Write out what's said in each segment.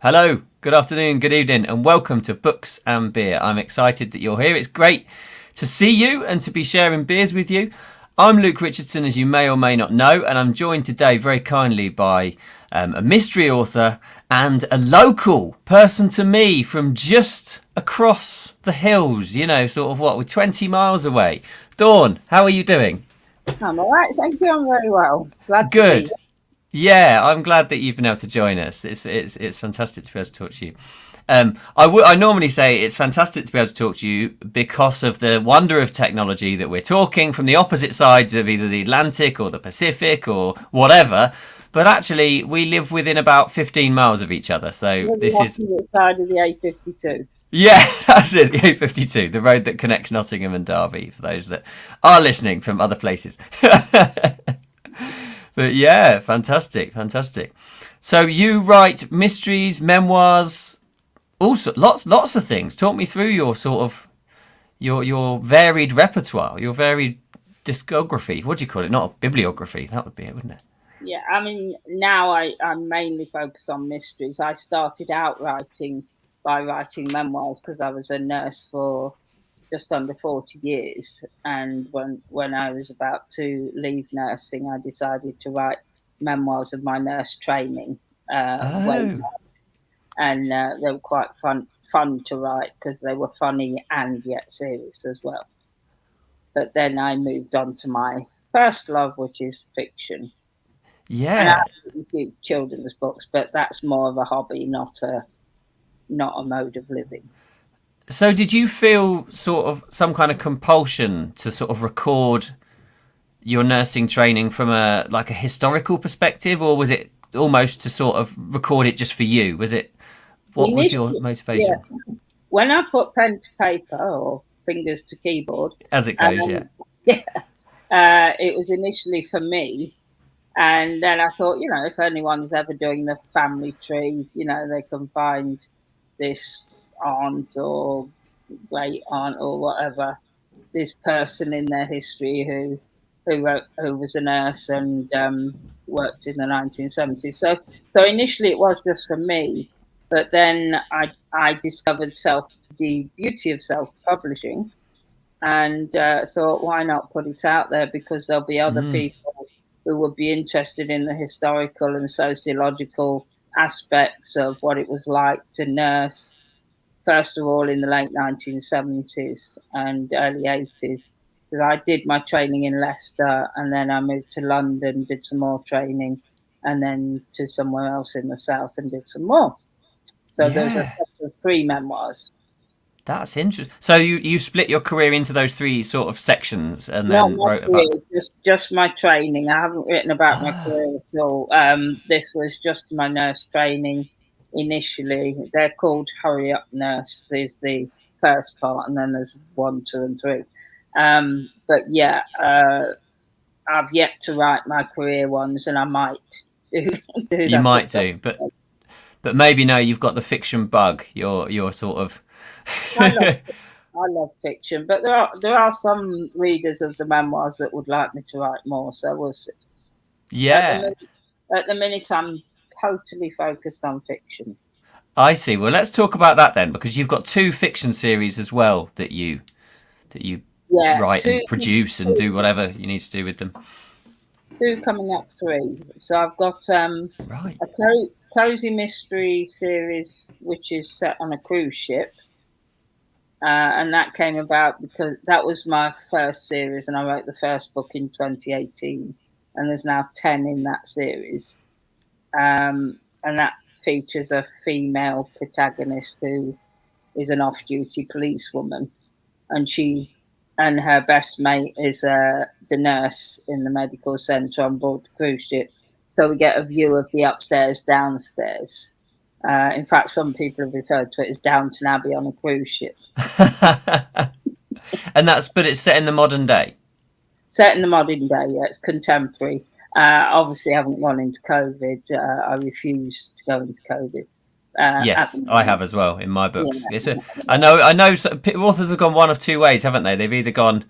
Hello, good afternoon, good evening, and welcome to Books and Beer. I'm excited that you're here. It's great to see you and to be sharing beers with you. I'm Luke Richardson, as you may or may not know, and I'm joined today very kindly by a mystery author and a local person to me from just across the hills, we're 20 miles away. Dawn, how are you doing? I'm all right, thank you. I'm very well. Glad to be Good. here. Yeah, I'm glad that you've been able to join us. It's fantastic to be able to talk to you. I normally say it's fantastic to be able to talk to you because of the wonder of technology that we're talking from the opposite sides of either the Atlantic or the Pacific or whatever. But actually, we live within about 15 miles of each other. So We're this the is, opposite side of the A52. yeah, that's it, the A52, the road that connects Nottingham and Derby, for those that are listening from other places. But yeah, fantastic. So you write mysteries, memoirs, also lots of things. Talk me through your sort of your varied repertoire, your varied discography. What do you call it? Not a bibliography. That would be it, wouldn't it? Yeah, I mean, now I'm mainly focused on mysteries. I started out by writing memoirs because I was a nurse for just under 40 years. And when I was about to leave nursing, I decided to write memoirs of my nurse training. Oh, And they were quite fun to write because they were funny and yet serious as well. But then I moved on to my first love, which is fiction. And I yeah. have a few children's books, but that's more of a hobby, not a mode of living. So did you feel sort of some kind of compulsion to sort of record your nursing training from a historical perspective, or was it almost to sort of record it just for you? What was your Initially, yeah, motivation? when I put pen to paper or fingers to keyboard, As it goes, yeah. um, it was initially for me. And then I thought, if anyone's ever doing the family tree, they can find this aunt or great aunt or whatever, this person in their history who was a nurse and worked in the 1970s. So initially it was just for me, but then I discovered the beauty of self publishing, and thought, why not put it out there, because there'll be other Mm. people who would be interested in the historical and sociological aspects of what it was like to nurse, first of all, in the late 1970s and early 80s. Because I did my training in Leicester, and then I moved to London, did some more training, and then to somewhere else in the south and did some more. So those are Yeah, set of three memoirs. that's interesting. So you split your career into those three sort of sections and Not then my wrote about. career, just my training. I haven't written about my Ah, career at all. This was just my nurse training initially. They're called Hurry Up Nurse is the first part, and then there's 1, 2, and 3. But yeah, I've yet to write my career ones, and I might do, do you that might at some do, but point. maybe no, you've got the fiction bug. You're sort of. I love I love fiction, but there are some readers of the memoirs that would like me to write more. So we'll see. At the Yeah, minute, at the minute, I'm totally focused on fiction. I see. Well, let's talk about that then, because you've got two fiction series as well that you Yeah, write two, and produce and do whatever you need to do with them. two coming up, three. So I've got Right. a cozy mystery series which is set on a cruise ship, and that came about because that was my first series, and I wrote the first book in 2018, and there's now 10 in that series, and that features a female protagonist who is an off-duty policewoman, and her best mate is the nurse in the medical centre on board the cruise ship. So we get a view of the upstairs, downstairs. In fact, some people have referred to it as Downton Abbey on a cruise ship. But it's set in the modern day. Set in the modern day, yeah, it's contemporary. Obviously, I haven't gone into COVID. I refuse to go into COVID at the Yes, I moment. have as well in my Yeah, books. I know. Authors have gone one of two ways, haven't they? They've either gone,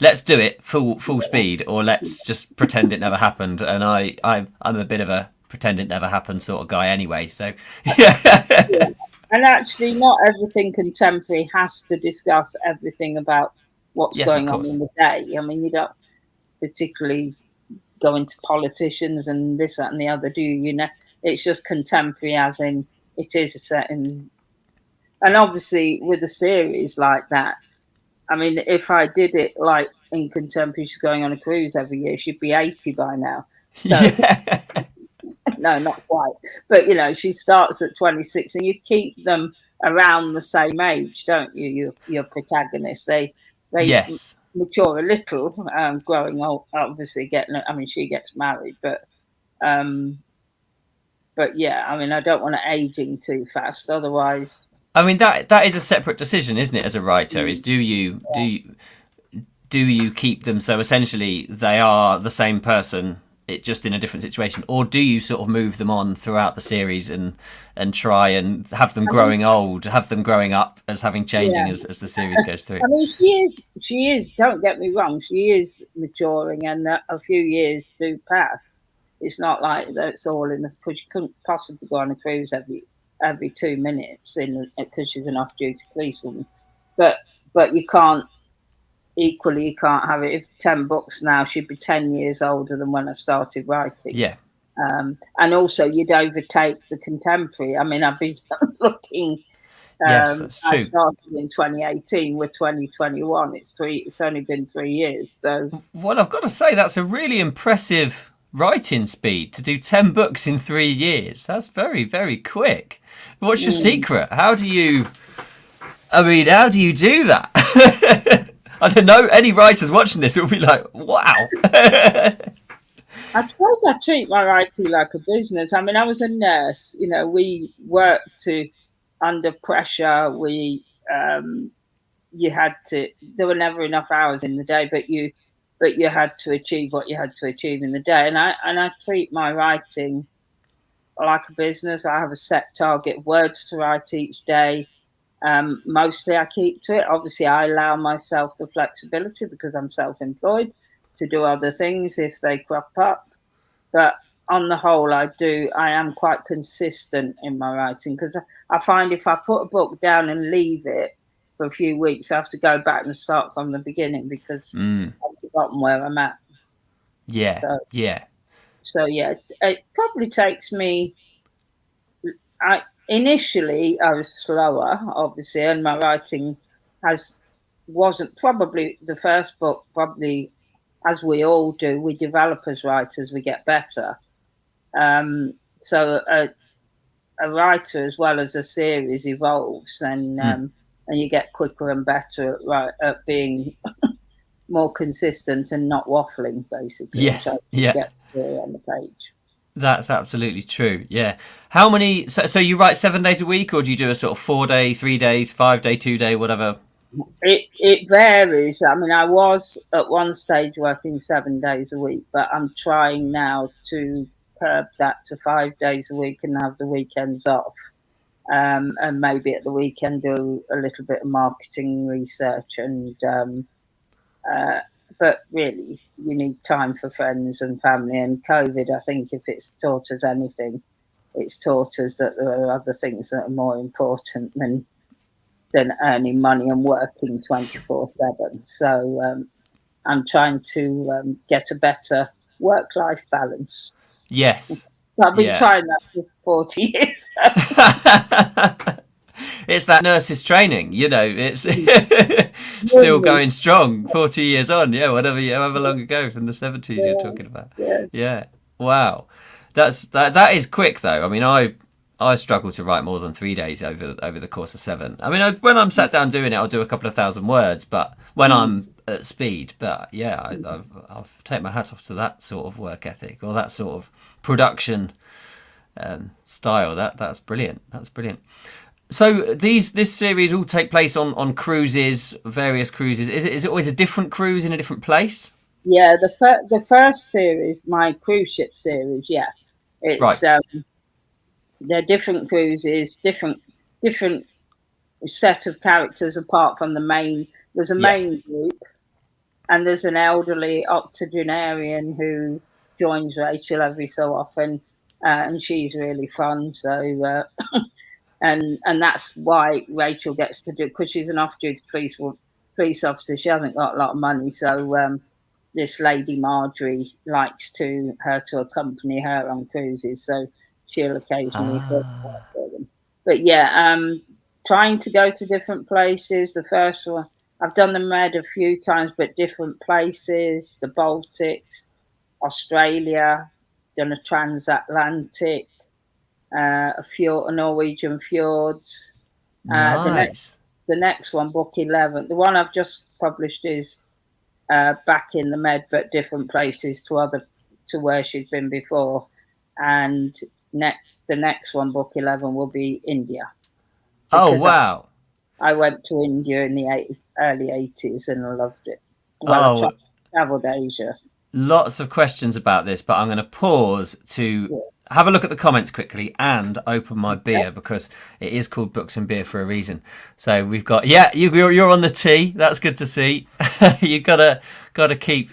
let's do it full speed, or let's just pretend it never happened. And I'm a bit of a pretend it never happened sort of guy anyway. So yeah. Yeah. And actually, not everything contemporary has to discuss everything about what's Yes, of going on course. in the day. I mean, you don't particularly go into politicians and this, that, and the other, do you? You know, it's just contemporary, as in it is a certain. And obviously, with a series like that, I mean, if I did it like in contemporary, she's going on a cruise every year, she'd be 80 by now. So Yeah. no, not quite. But you know, she starts at 26, and you keep them around the same age, don't you? Your protagonists, they Yes. mature a little, growing old. Obviously, getting. I mean, she gets married, um, but yeah, I mean, I don't want to aging too fast, otherwise. I mean that is a separate decision, isn't it? As a writer, is Mm, do you keep them so essentially they are the same person, it just in a different situation, or do you sort of move them on throughout the series and try and have them I mean, growing old, have them growing up as having yeah. changing as the series goes through? I mean, she is. Don't get me wrong, she is maturing, and a few years do pass. It's not like that's all in the because you couldn't possibly go on a cruise every 2 minutes in because she's an off-duty policewoman. But but you can't equally you can't have it if 10 books now she'd be 10 years older than when I started writing. Yeah. And also you'd overtake the contemporary. I mean, I've been looking. Yes, that's I true. started in 2018. We're 2021. It's only been 3 years. So Well, I've got to say that's a really impressive writing speed to do 10 books in 3 years. That's very, very quick. What's your mm, secret? How do you do that? I don't know. Any writers watching this will be like, wow. I suppose I treat my writing like a business. I mean, I was a nurse. You know, we worked to under pressure. You had to. There were never enough hours in the day, but you had to achieve what you had to achieve in the day. And I treat my writing like a business. I have a set target words to write each day. Mostly I keep to it. Obviously, I allow myself the flexibility because I'm self-employed to do other things if they crop up. But on the whole, I am quite consistent in my writing because I find if I put a book down and leave it for a few weeks, I have to go back and start from the beginning because Mm, I've forgotten where I'm at. yeah, So, yeah, so yeah, it probably takes me. Initially I was slower, obviously, and my writing has wasn't probably the first book. Probably, as we all do, we develop as writers, we get better. So a writer as well as a series evolves, mm, and you get quicker and better at being more consistent and not waffling, basically, and try yes, to yeah. get story on the page. That's absolutely true. Yeah. How many? So you write 7 days a week, or do you do a sort of 4 day, 3 days, 5 day, 2 day, whatever? It varies. I mean, I was at one stage working 7 days a week, but I'm trying now to curb that to 5 days a week and have the weekends off. And maybe at the weekend do a little bit of marketing research uh, but really you need time for friends and family, and COVID, I think, if it's taught us anything, it's taught us that there are other things that are more important than earning money and working 24/7. So I'm trying to get a better work-life balance. Yes. I've been Yeah. trying that for 40 years. It's that nurse's training, it's still Really, going strong 40 years on. Yeah, however long ago from the 70s you're yeah, talking about. yeah. Yeah. Wow. That is quick though. I mean, I struggle to write more than 3 days over the course of seven. I mean, when I'm sat down doing it, I'll do a couple of thousand words, but when Mm. I'm at speed. But yeah, I'll take my hat off to that sort of work ethic or that sort of production style. That's brilliant. That's brilliant. So this series all take place on cruises, various cruises. Is it always a different cruise in a different place? Yeah, the first series, my cruise ship series, yeah, Right. it's they're different cruises, different set of characters apart from the main. There's a Yeah. main group, and there's an elderly octogenarian who joins Rachel every so often. and she's really fun. So, and that's why Rachel gets to do, because she's an off-duty police officer. She hasn't got a lot of money, so this lady Marjorie likes her to accompany her on cruises. So she'll occasionally for them. But yeah, trying to go to different places. The first one, I've done the Med a few times, but different places: the Baltics, Australia, done a transatlantic, a Norwegian fjords. Nice. The next one, book 11, the one I've just published is back in the Med, but different places to where she'd been before. And the next one, book 11, will be India. Oh, wow. I went to India in the early 80s and I loved it. Well, I traveled Asia. Lots of questions about this, but I'm going to pause to have a look at the comments quickly and open my beer, because it is called Books and Beer for a reason. So we've got, you're on the tea. That's good to see. You've got to keep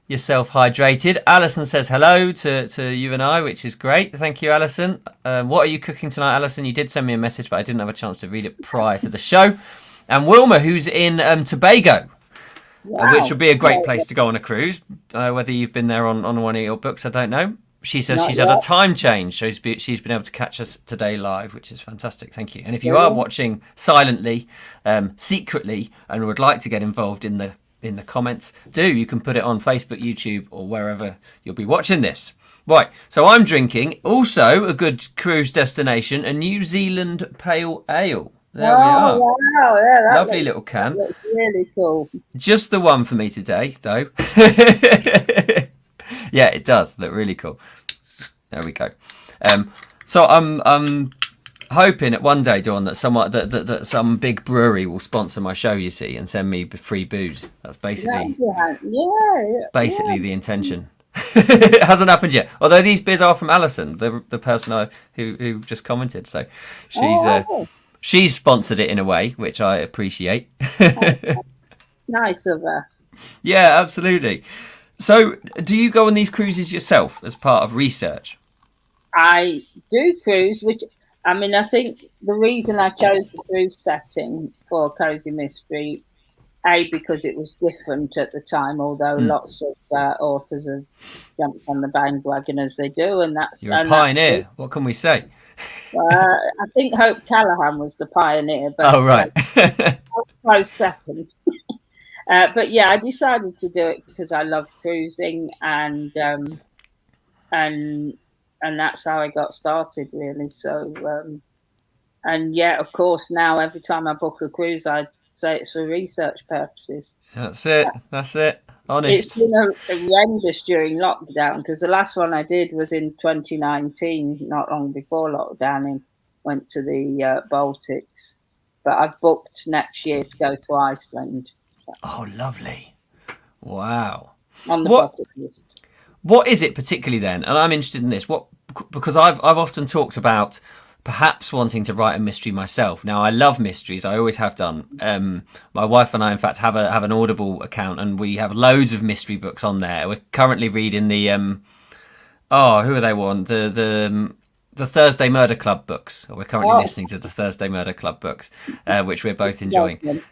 yourself hydrated. Alison says hello to you and I, which is great. Thank you, Alison. What are you cooking tonight, Alison? You did send me a message, but I didn't have a chance to read it prior to the show. And Wilma, who's in Tobago. Wow. Which would be a great place to go on a cruise. Whether you've been there on one of your books, I don't know. She says she's had a time change, so she's been able to catch us today live, which is fantastic. Thank you. And if you are watching silently, secretly, and would like to get involved in the comments, you can put it on Facebook, YouTube, or wherever you'll be watching this. Right, so I'm drinking, also a good cruise destination, a New Zealand Pale Ale. There we are. Wow, yeah, lovely little can. That looks really cool. Just the one for me today, though. Yeah, it does look really cool. There we go. So I'm hoping at one day, Dawn, that some big brewery will sponsor my show, you see, and send me free booze. That's basically the intention. It hasn't happened yet. Although these beers are from Alison, the person who just commented. So she's sponsored it in a way, which I appreciate. Nice of her. Yeah, absolutely. So, do you go on these cruises yourself as part of research? I do cruise, I think the reason I chose the cruise setting for Cozy Mystery, because it was different at the time, although lots of authors have jumped on the bandwagon as they do. You're a pioneer. What can we say? I think Hope Callahan was the pioneer, but right. Close second. But yeah, I decided to do it because I love cruising, and that's how I got started, really. So, and yeah, of course, now every time I book a cruise, I say it's for research purposes. That's it. Honest. It's been horrendous during lockdown, because the last one I did was in 2019, not long before lockdown, and went to the Baltics. But I've booked next year to go to Iceland. Oh, lovely. Wow. On the bucket list. What is it particularly then? And I'm interested in this. Because I've often talked about perhaps wanting to write a mystery myself. Now, I love mysteries. I always have done. My wife and I, in fact, have an Audible account, and we have loads of mystery books on there. We're currently reading the who are they one? The Thursday Murder Club books. We're currently listening to the Thursday Murder Club books, which we're both enjoying.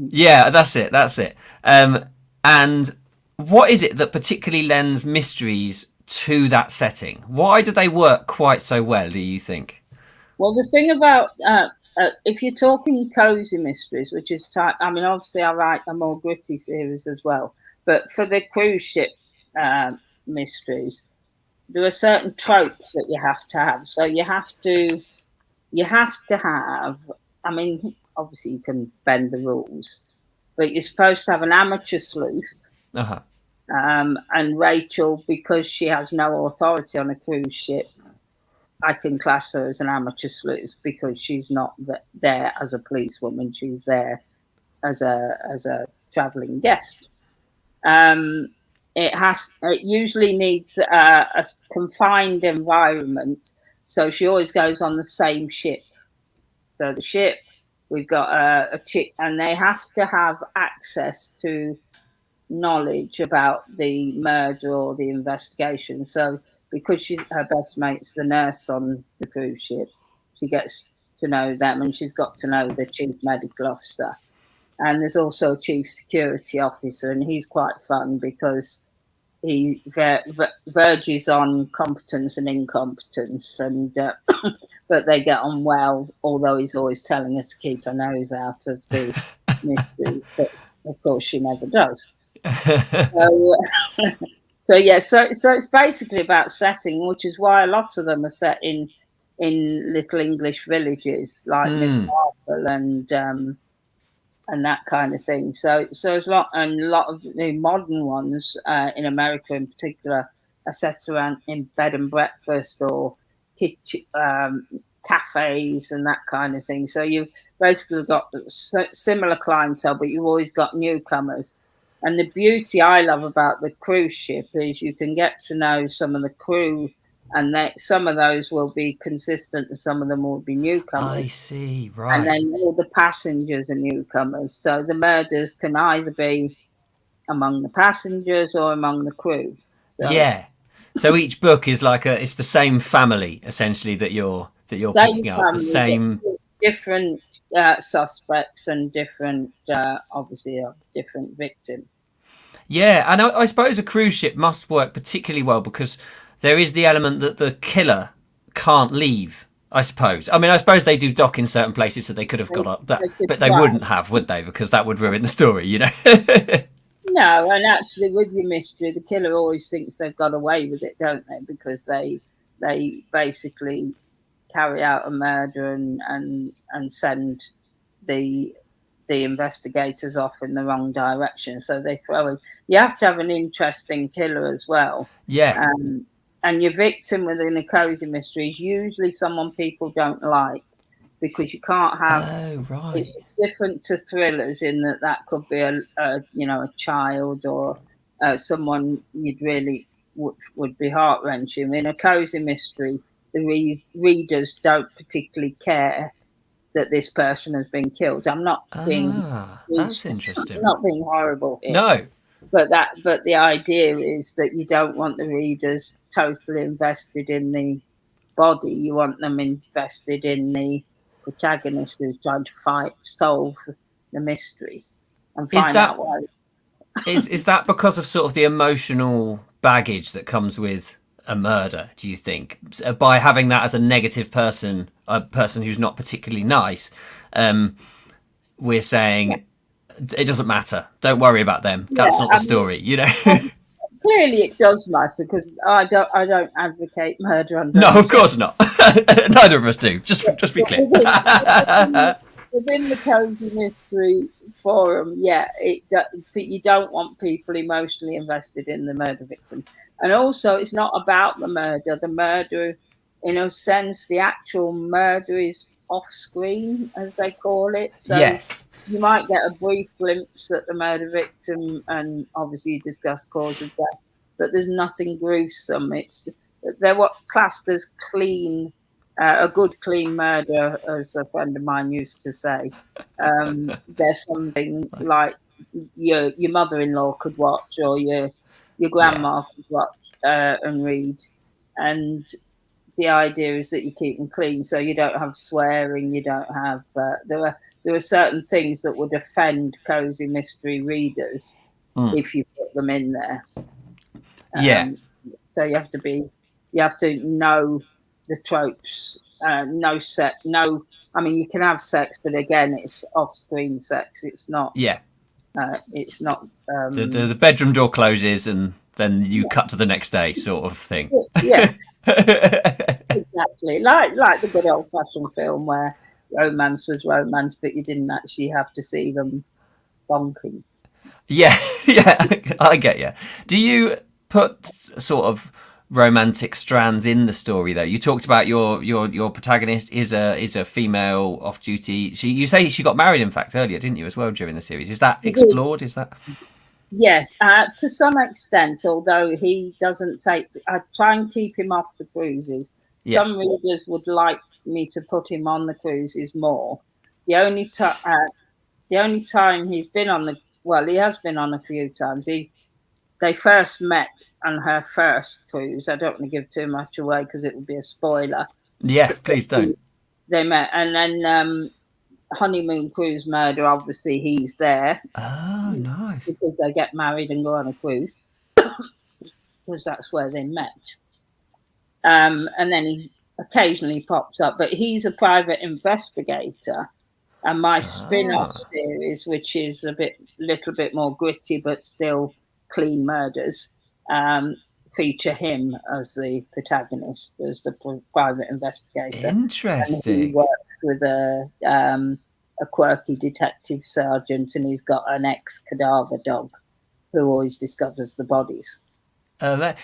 Yeah, that's it. And what is it that particularly lends mysteries to that setting? Why do they work quite so well, do you think? Well, the thing about, if you're talking cozy mysteries, which is, obviously I write a more gritty series as well, but for the cruise ship mysteries, there are certain tropes that you have to have. So you have to have, obviously you can bend the rules, but you're supposed to have an amateur sleuth. Uh-huh. And Rachel, because she has no authority on a cruise ship, I can class her as an amateur sleuth, because she's not there as a policewoman. She's there as a travelling guest. It usually needs a confined environment, so she always goes on the same ship. So the ship, we've got a chick, and they have to have access to knowledge about the murder or the investigation. So because her best mate's the nurse on the cruise ship. She gets to know them, and she's got to know the chief medical officer. And there's also a chief security officer, and he's quite fun because he verges on competence and incompetence, and but they get on well. Although he's always telling her to keep her nose out of the mysteries, but of course she never does. So, so yeah, so it's basically about setting, which is why a lot of them are set in little English villages like Miss Marple and that kind of thing. So there's a lot of the modern ones in America in particular are set around in bed and breakfast or kitchen, cafes and that kind of thing. So you've basically got similar clientele, but you've always got newcomers. And the beauty I love about the cruise ship is you can get to know some of the crew, and some of those will be consistent and some of them will be newcomers. I see, right. And then all the passengers are newcomers. So the murders can either be among the passengers or among the crew. So, yeah. So each book is like it's the same family essentially that you're picking up. The same different suspects and different obviously a different victim. Yeah, and I suppose a cruise ship must work particularly well because there is the element that the killer can't leave, I suppose. I mean, I suppose they do dock in certain places so they could have got up, but they wouldn't have, would they? Because that would ruin the story, you know? No, and actually with your mystery, the killer always thinks they've got away with it, don't they? Because they basically carry out a murder and send the investigators off in the wrong direction. So they throw in. You have to have an interesting killer as well. Yeah. And your victim within a cozy mystery is usually someone people don't like, because you can't have. Oh, right. It's different to thrillers in that could be a child or someone you'd really would be heart wrenching. In a cozy mystery, the readers don't particularly care that this person has been killed. I'm not being. That's interesting. I'm not being horrible here. No. But the idea is that you don't want the readers totally invested in the body. You want them invested in the protagonist who's trying to solve the mystery and find out why. Is that because of sort of the emotional baggage that comes with a murder, do you think? By having that as a negative person, a person who's not particularly nice, we're saying it doesn't matter. Don't worry about them. That's not the story, you know. Clearly, it does matter because I don't advocate murder. No, of course not. Neither of us do. Just be clear. Within the cozy mystery forum, but you don't want people emotionally invested in the murder victim. And also, it's not about the murder. The murder, in a sense, the actual murder is off screen, as they call it. So yes. You might get a brief glimpse at the murder victim, and obviously you discuss cause of death, but there's nothing gruesome. They're what classed as clean. A good clean murder, as a friend of mine used to say. There's something like your mother-in-law could watch, or your grandma could watch and read. And the idea is that you keep them clean, so you don't have swearing. You don't have. There are certain things that would offend cozy mystery readers if you put them in there. So you have to know the tropes, no sex, no. I mean, you can have sex, but again, it's off-screen sex. It's not. Yeah. It's not. The bedroom door closes, and then you cut to the next day, sort of thing. Yeah. Exactly, like the good old-fashioned film where romance was romance, but you didn't actually have to see them bonking. Yeah, I get you. Do you put sort of romantic strands in the story though? You talked about your protagonist is a female off duty. You say she got married in fact earlier, didn't you, as well during the series? Is that explored? Is that? Yes, to some extent, although he doesn't I try and keep him off the cruises. Yeah. Some readers would like me to put him on the cruises more. The only time he's been on he has been on a few times. They first met on her first cruise. I don't want to give too much away because it would be a spoiler. Yes, please don't. They met, and then honeymoon cruise murder. Obviously, he's there Oh, nice. because they get married and go on a cruise because that's where they met. And then he occasionally pops up, but he's a private investigator. And my spin-off series, which is little bit more gritty but still clean murders, feature him as the protagonist, as the private investigator. Interesting. And he works with a quirky detective sergeant, and he's got an ex-cadaver dog who always discovers the bodies.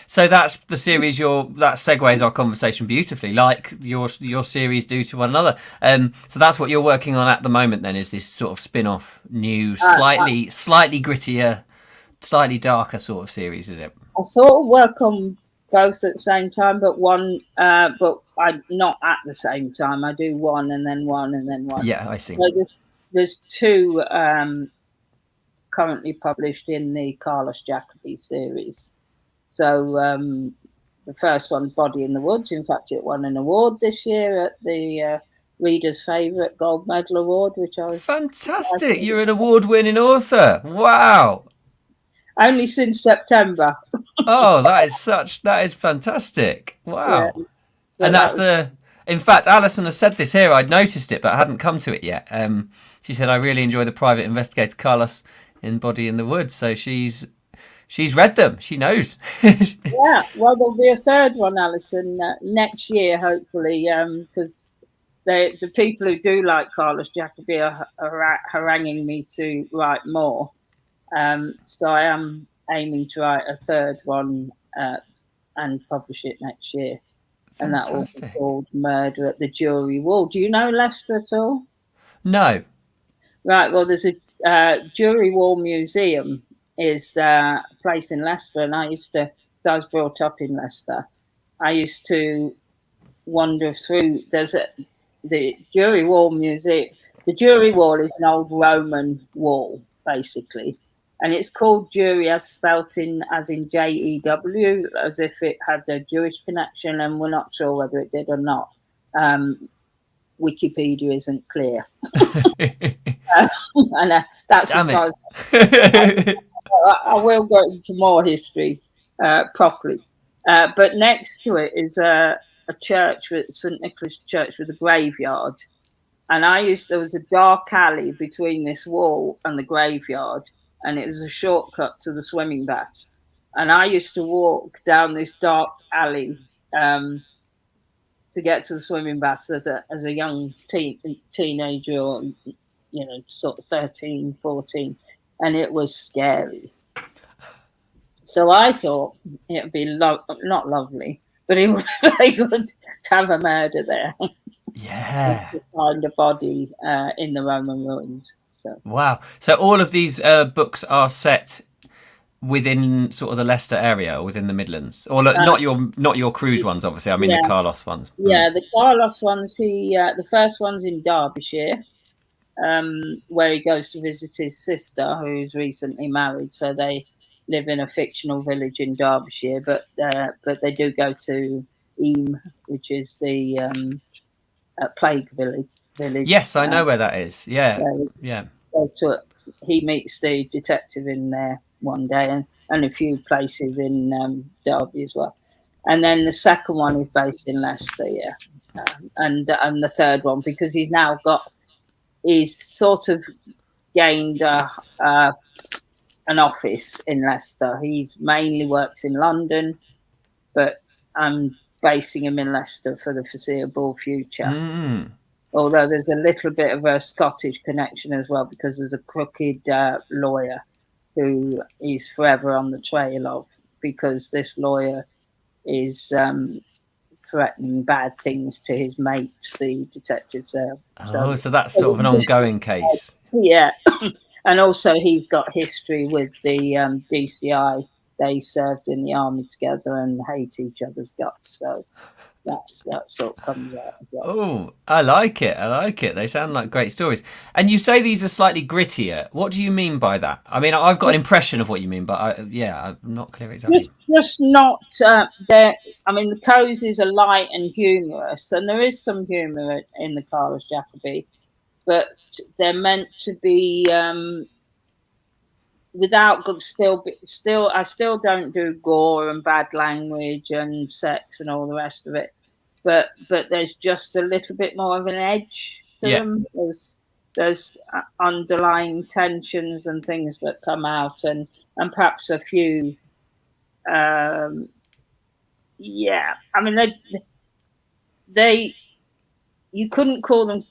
So that's the series. That segues our conversation beautifully, like your series do to one another. So that's what you're working on at the moment. Then is this sort of spin-off, new, slightly grittier, slightly darker sort of series, is it? I sort of work on both at the same time, but I not at the same time. I do one and then one and then one. Yeah, I see. So there's two currently published in the Carlos Jacobi series. So the first one, Body in the Woods, in fact, it won an award this year at the Reader's Favourite Gold Medal Award, which I was fantastic. You're an award-winning author. Wow. Only since September. Oh, that is fantastic. Wow. Yeah. And that's in fact, Alison has said this here. I'd noticed it, but I hadn't come to it yet. She said, I really enjoy the private investigator Carlos in Body in the Woods. So she's read them. She knows. Yeah, well, there'll be a third one, Alison, next year, hopefully, because the people who do like Carlos Jacobi are haranguing me to write more. So I am aiming to write a third one and publish it next year. Fantastic. And that will be called Murder at the Jury Wall. Do you know Leicester at all? No. Right, well, there's a Jury Wall Museum is a place in Leicester, and I was brought up in Leicester. I used to wander through. The Jury Wall Museum. The Jury Wall is an old Roman wall, basically, and it's called Jury as spelt as in Jew, as if it had a Jewish connection, and we're not sure whether it did or not. Wikipedia isn't clear, and that's as far as. I will go into more history properly, but next to it is a church, with St Nicholas Church, with a graveyard, and there was a dark alley between this wall and the graveyard, and it was a shortcut to the swimming baths, and I used to walk down this dark alley to get to the swimming baths as a young teenager, or sort of 13, 14. And it was scary. So I thought it would be not lovely, but it would be very good to have a murder there. Yeah. To find a body in the Roman ruins. So. Wow. So all of these books are set within sort of the Leicester area, or within the Midlands, or not your cruise ones, obviously. I mean the Carlos ones. Yeah, the Carlos ones. The first one's in Derbyshire. Where he goes to visit his sister, who's recently married. So they live in a fictional village in Derbyshire, but they do go to Eyam, which is the plague village. Yes, I know where that is. Yeah, yeah. He meets the detective in there one day, and a few places in Derby as well. And then the second one is based in Leicester, yeah. And the third one, because he's sort of gained an office in Leicester. He's mainly works in London, but I'm basing him in Leicester for the foreseeable future. Mm. Although there's a little bit of a Scottish connection as well, because there's a crooked lawyer who he's forever on the trail of, because this lawyer is threatening bad things to his mates, the detectives there. So that's sort of an ongoing case. Yeah. And also he's got history with the DCI. They served in the army together and hate each other's guts. So that sort of comes out as well. Oh, I like it. I like it. They sound like great stories. And you say these are slightly grittier. What do you mean by that? I mean, I've got an impression of what you mean, but I'm not clear exactly. Just not there. I mean, the cozies are light and humorous, and there is some humour in the Carlos Jacobi, but they're meant to be without good. Still, I still don't do gore and bad language and sex and all the rest of it. But there's just a little bit more of an edge to them. There's underlying tensions and things that come out, and perhaps a few. Yeah, I mean they you couldn't call them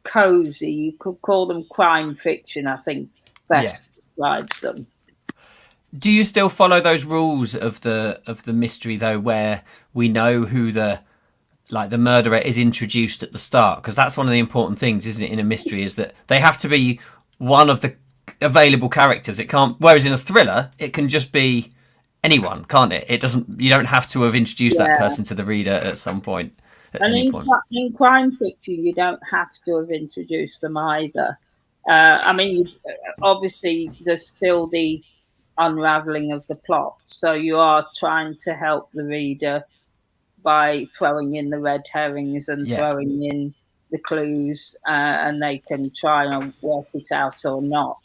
cozy. You could call them crime fiction. I think best describes them. Do you still follow those rules of the mystery though, where we know who the murderer is introduced at the start? Because that's one of the important things, isn't it, in a mystery, is that they have to be one of the available characters. It can't. Whereas in a thriller, it can just be anyone, can't it? It doesn't. You don't have to have introduced that person to the reader at some point. In crime fiction, you don't have to have introduced them either. I mean, obviously, there's still the unraveling of the plot, so you are trying to help the reader by throwing in the red herrings and throwing in the clues, and they can try and work it out or not.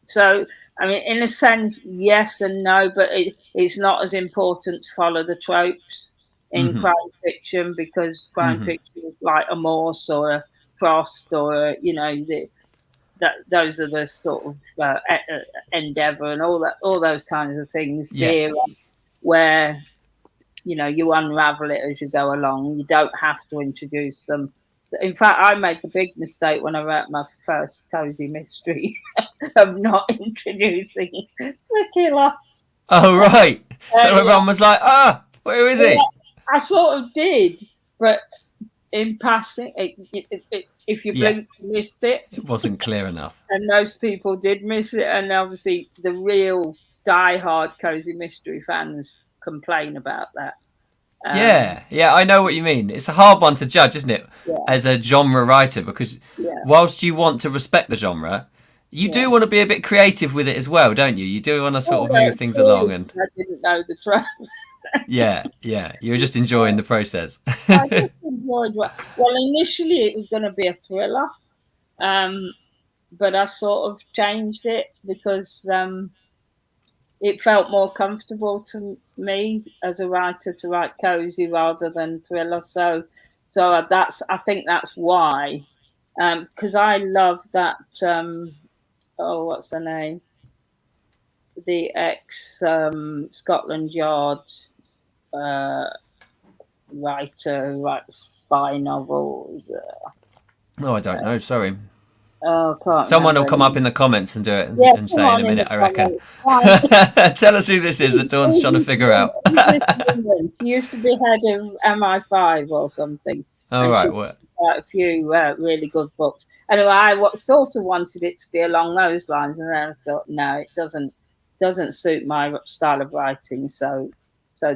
So, I mean, in a sense, yes and no, but it's not as important to follow the tropes in crime fiction, because crime fiction is like a Morse or a Frost or those are the sort of Endeavour and all those kinds of things. Where you unravel it as you go along. You don't have to introduce them. So, in fact, I made the big mistake when I wrote my first cozy mystery of not introducing the killer. Oh, right. So everyone was like, where is he? I sort of did, but in passing, if you blinked, you missed it. It wasn't clear enough. And most people did miss it. And obviously, the real die-hard cozy mystery fans complain about that. Yeah, I know what you mean. It's a hard one to judge, isn't it, as a genre writer, because whilst you want to respect the genre, you do want to be a bit creative with it as well, don't you? You do want to sort of move things along. And I didn't know the truth. yeah, you were just enjoying the process. I just enjoyed well, initially it was going to be a thriller, but I sort of changed it because it felt more comfortable to me as a writer to write cozy rather than thriller. So I think that's why, because I love that. What's her name? The ex Scotland Yard writer who writes spy novels. I don't know. Sorry. Can't Someone will come up in the comments and do it and say in a minute, I reckon. Tell us who this is that Dawn's trying to figure out. She used to be head of MI5 or something. Oh, right. Well, a few really good books. Anyway, I sort of wanted it to be along those lines, and then I thought, no, it doesn't suit my style of writing. So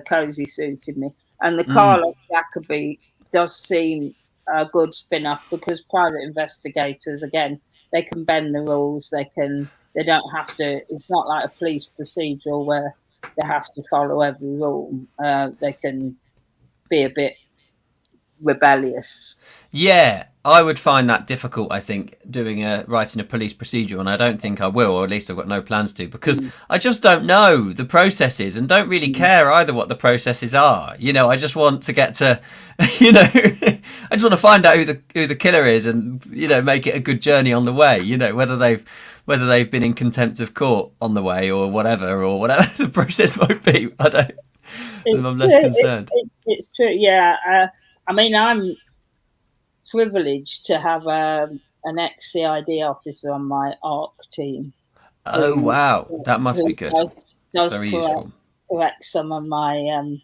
cozy suited me, and the Carlos Jacobi does seem a good spin-off because private investigators, again, they can bend the rules. They don't have to. It's not like a police procedural where they have to follow every rule. They can be a bit rebellious. Yeah, I would find that difficult, I think, writing a police procedural, and I don't think I will, or at least I've got no plans to, because I just don't know the processes and don't really care either what the processes are. I just want to get to, I just want to find out who the killer is and, make it a good journey on the way, whether they've been in contempt of court on the way or whatever the process might be. I'm less concerned. It's true, yeah. I mean, I'm privileged to have an ex-CID officer on my ARC team. Oh, wow. That must be good. Does correct some of my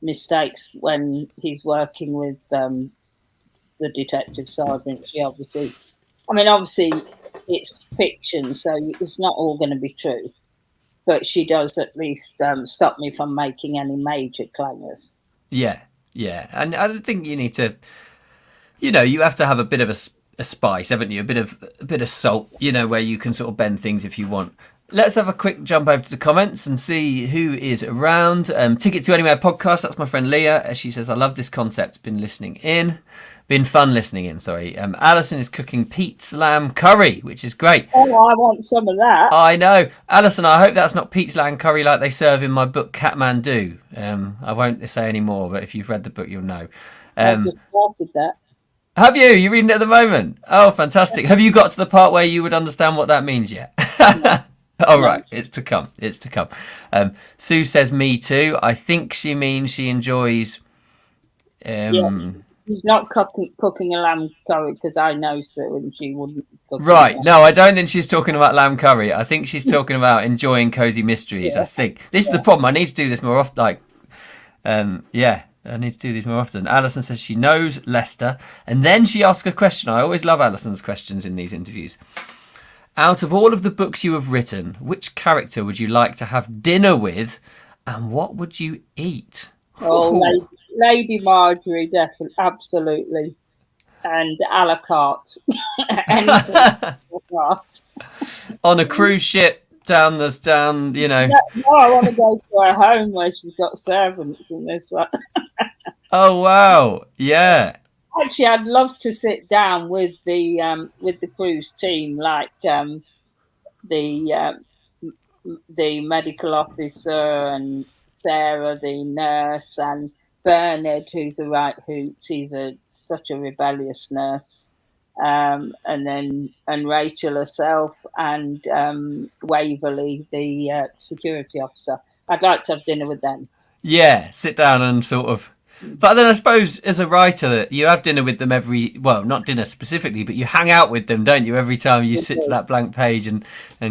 mistakes when he's working with the detective sergeant. Obviously, it's fiction, so it's not all going to be true. but she does at least stop me from making any major clangers. Yeah, yeah, and I think you need to, you have to have a bit of a spice, haven't you? A bit of salt, where you can sort of bend things if you want. Let's have a quick jump over to the comments and see who is around. Ticket to Anywhere podcast. That's my friend Leah. She says, I love this concept. Been listening in. Been fun listening in, sorry. Alison is cooking Pete's lamb curry, which is great. Oh, I want some of that. I know. Alison, I hope that's not Pete's lamb curry like they serve in my book Kathmandu. I won't say any more, but if you've read the book, you'll know. I've just started that. Have you? You're reading it at the moment? Oh, fantastic. Have you got to the part where you would understand what that means yet? All right, it's to come. It's to come. Sue says, me too. I think she means she enjoys... Yes. She's not cooking a lamb curry because I know Sue and she wouldn't cook. Right. No, I don't think she's talking about lamb curry. I think she's talking about enjoying cozy mysteries. I think this is the problem. I need to do this more often. I need to do these more often. Alison says she knows Lester, and then she asks a question. I always love Alison's questions in these interviews. Out of all of the books you have written, which character would you like to have dinner with, and what would you eat? Oh, Lady Marjorie, definitely, absolutely, and a la carte. Anything a la carte. On a cruise ship down. No, I want to go to her home where she's got servants and this. Oh wow, yeah. Actually, I'd love to sit down with the cruise team, like the medical officer and Sarah, the nurse, and Bernard, who's a right hoot. He's such a rebellious nurse, and Rachel herself, and Waverley, the security officer. I'd like to have dinner with them. Yeah, sit down and sort of. But then I suppose as a writer, you have dinner with them not dinner specifically, but you hang out with them, don't you? Every time you sit to that blank page and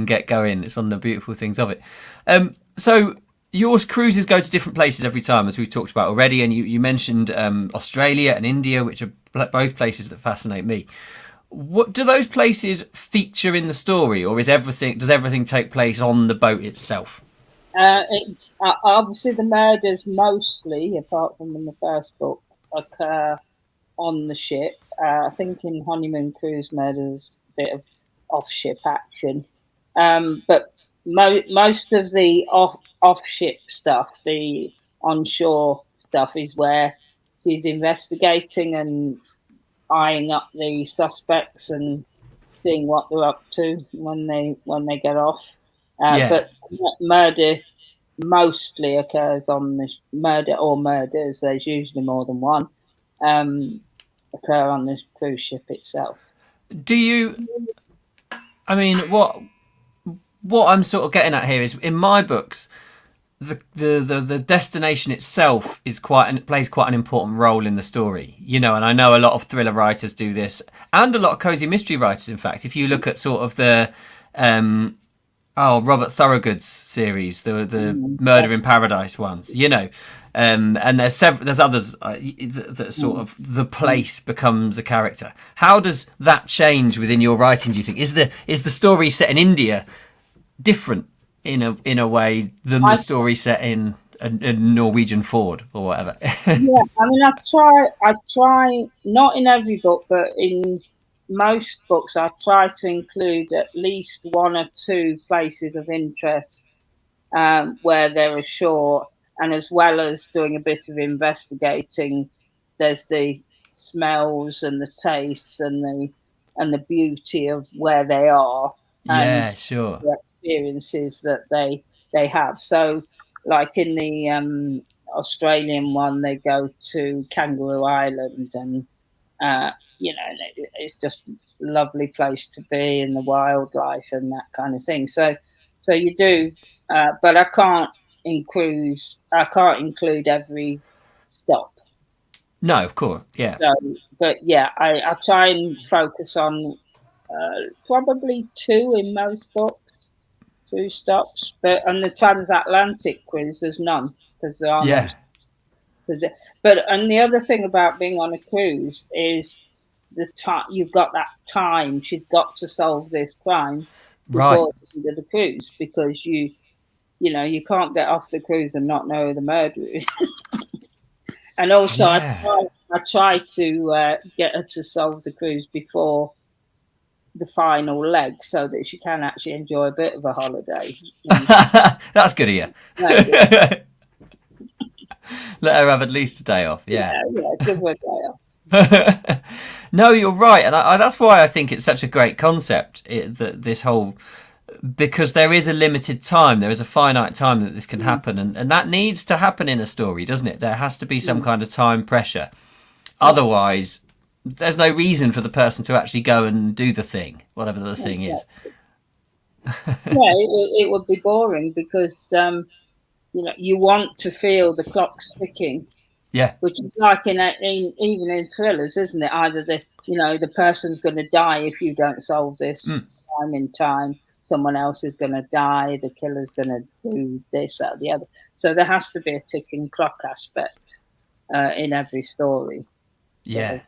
get going. It's one of the beautiful things of it. So your cruises go to different places every time, as we've talked about already. And you mentioned Australia and India, which are both places that fascinate me. What do those places feature in the story, or does everything take place on the boat itself? Obviously, the murders mostly, apart from in the first book, occur on the ship. I think in Honeymoon Cruise Murders, a bit of off-ship action. But most of the off-ship stuff, the onshore stuff, is where he's investigating and eyeing up the suspects and seeing what they're up to when they get off. But murder mostly occurs on the murders. There's usually more than one. Occur on the cruise ship itself. Do you? I mean, what I'm sort of getting at here is in my books, the destination itself plays quite an important role in the story. And I know a lot of thriller writers do this, and a lot of cozy mystery writers. In fact, if you look at sort of the Robert Thorogood's series, the Murder in Paradise ones, and there's others that sort of the place becomes a character. How does that change within your writing? Do you think is the story set in India different in a way than the story set in a Norwegian Ford or whatever? Yeah, I mean, I try not in every book, but in most books, I try to include at least one or two places of interest where they're ashore, and as well as doing a bit of investigating, there's the smells and the tastes and the beauty of where they are, and the experiences that they have. So, like in the Australian one, they go to Kangaroo Island and. It's just a lovely place to be, in the wildlife and that kind of thing. So you do, but I can't include every stop. No, of course, yeah. So, but yeah, I try and focus on probably two in most books, 2 stops. But on the transatlantic cruise, there's none because there are no. But and the other thing about being on a cruise is the time you've got that time. She's got to solve this crime before the end of the cruise, because you can't get off the cruise and not know who the murderer is. And also, Yeah. I try to get her to solve the cruise before the final leg, so that she can actually enjoy a bit of a holiday. That's good of you. Let Let her have at least a day off. Yeah. yeah, give her a day off. No, you're right, and that's why I think it's such a great concept. This whole, because there is a limited time, there is a finite time that this can happen, and that needs to happen in a story, doesn't it? There has to be some kind of time pressure. Otherwise, there's no reason for the person to actually go and do the thing, whatever the thing is. Yeah, it would be boring because you want to feel the clock's ticking, Yeah. which is like even in thrillers, isn't it? Either the person's going to die if you don't solve this time in time. Someone else is going to die. The killer's going to do this, that, or the other. So there has to be a ticking clock aspect in every story. Yeah.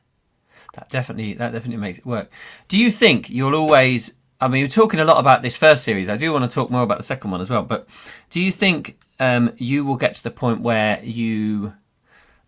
That definitely makes it work. Do you think you'll always? I mean, you're talking a lot about this first series. I do want to talk more about the second one as well. But do you think you will get to the point where you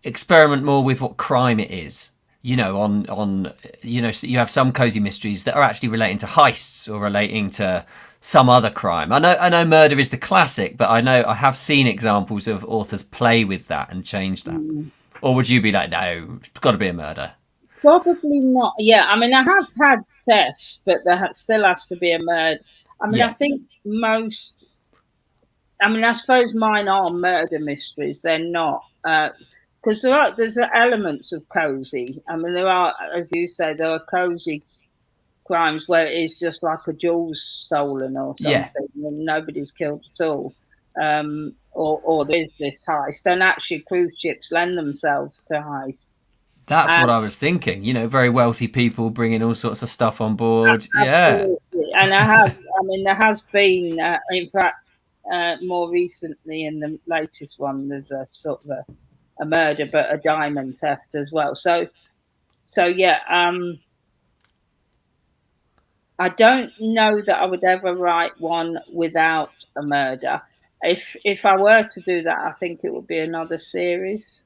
experiment more with what crime it is? On so you have some cozy mysteries that are actually relating to heists or relating to some other crime. I know murder is the classic, but I have seen examples of authors play with that and change that. Or would you be like, no, it's got to be a murder? Probably not. Yeah, I mean, I have had thefts, but there still has to be a murder. I mean, I think most. I mean, I suppose mine are murder mysteries. They're not because there's elements of cozy. I mean, there are, as you say, there are cozy crimes where it is just like a jewel's stolen or Yeah. something, and nobody's killed at all. Or there is this heist, and actually cruise ships lend themselves to heists. That's what I was thinking. Very wealthy people bringing all sorts of stuff on board. Yeah. Absolutely, and I mean, there has been, in fact, more recently in the latest one, there's a sort of a murder, but a diamond theft as well. So yeah, I don't know that I would ever write one without a murder. If I were to do that, I think it would be another series.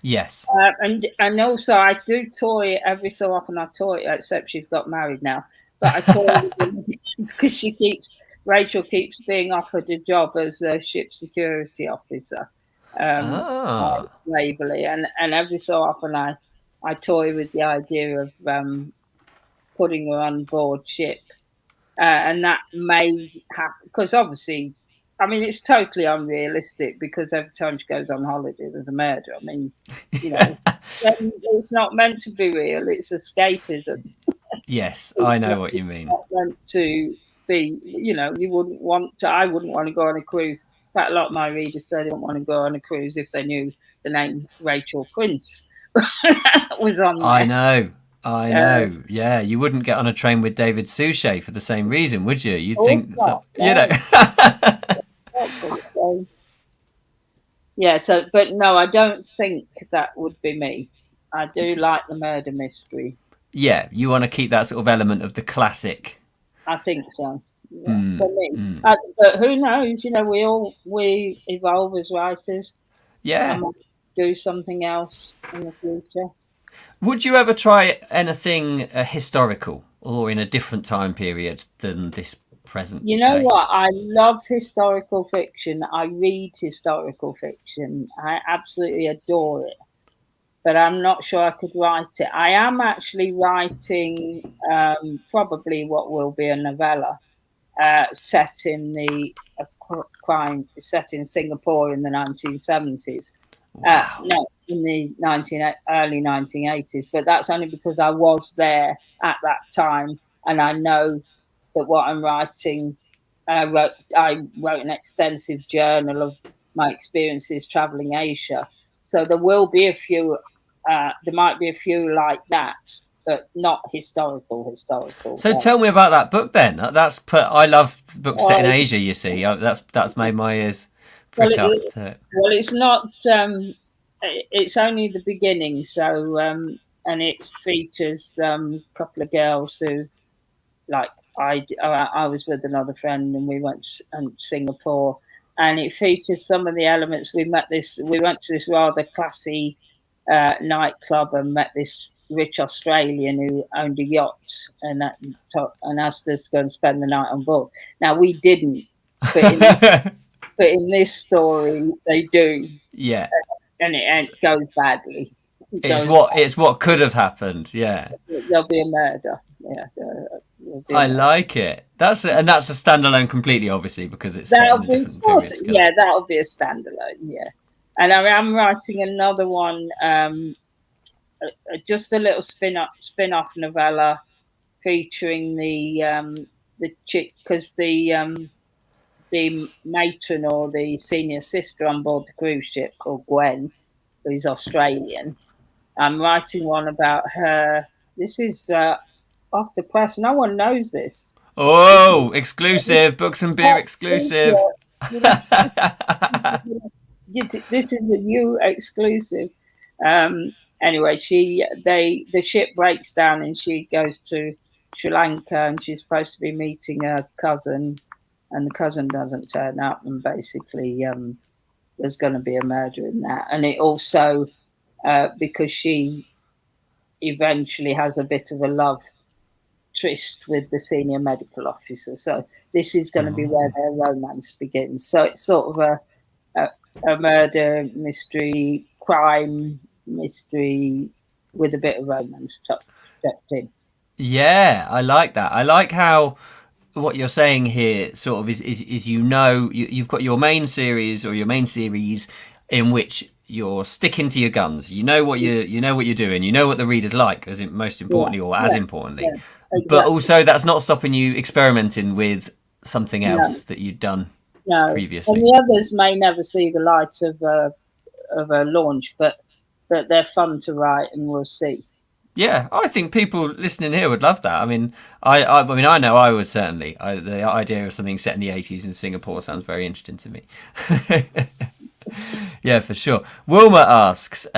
Yes. And also I do toy every so often. I toy, except she's got married now. But I toy because Rachel keeps being offered a job as a ship security officer, Ah. Waverley, and every so often I toy with the idea of putting her on board ship, and that may happen because obviously. I mean, it's totally unrealistic because every time she goes on holiday, there's a murder. I mean, it's not meant to be real. It's escapism. Yes, I know what you mean. It's not meant to be, you wouldn't want to. I wouldn't want to go on a cruise. In fact, a lot of my readers say they don't want to go on a cruise if they knew the name Rachel Prince was on there. I know. Yeah, you wouldn't get on a train with David Suchet for the same reason, would you? You'd think, So, yeah. So, but no, I don't think that would be me. I do like the murder mystery. Yeah, you want to keep that sort of element of the classic. I think so. Yeah, for me. But who knows? We evolve as writers. Yeah. I might do something else in the future. Would you ever try anything historical or in a different time period than this present You know day? what? I love historical fiction. I read historical fiction. I absolutely adore it. But I'm not sure I could write it. I am actually writing probably what will be a novella set in set in Singapore in the 1970s. Wow. No, in the early 1980s. But that's only because I was there at that time, and I know that what I'm writing. I wrote an extensive journal of my experiences traveling Asia. So there will be a few. There might be a few like that, but not historical. So tell me about that book then. I love books set in Asia. You see, that's made my ears prick up. Well, it's not. It's only the beginning. So and it features a couple of girls who, like I was with another friend and we went to Singapore, and it features some of the elements. We went to this rather classy nightclub and met this rich Australian who owned a yacht and asked us to go and spend the night on board. Now we didn't, but in this story they do, Yeah. and it goes badly. It's what could have happened. Yeah. There'll be a murder. Yeah, there'll be a I murder. like it. That's a standalone completely, obviously, because it's set in That'll a be different period. yeah, that'll be a standalone. Yeah, and I am writing another one, just a little spin-off novella featuring the chick, because the matron or the senior sister on board the cruise ship, called Gwen, who's Australian. I'm writing one about her. This is off the press. No one knows this. Oh, exclusive Books and Beer exclusive. This is a new exclusive. Anyway, the ship breaks down and she goes to Sri Lanka, and she's supposed to be meeting her cousin, and the cousin doesn't turn up, and basically there's going to be a murder in that. And it also, because she eventually has a bit of a love tryst with the senior medical officer, so this is going to be where their romance begins. So it's sort of a murder mystery, crime mystery with a bit of romance tucked in. Yeah, I like that. I like how what you're saying here sort of is you've got your main series or your main series in which you're sticking to your guns. You know what you're doing. You know what the reader's like, as most importantly, or as importantly. Yeah, exactly. But also that's not stopping you experimenting with something else that you'd done previously. And the others may never see the light of a launch, but they're fun to write, and we'll see. Yeah, I think people listening here would love that. I mean, I mean, I know I would certainly. The idea of something set in the 80s in Singapore sounds very interesting to me. Yeah, for sure. Wilma asks,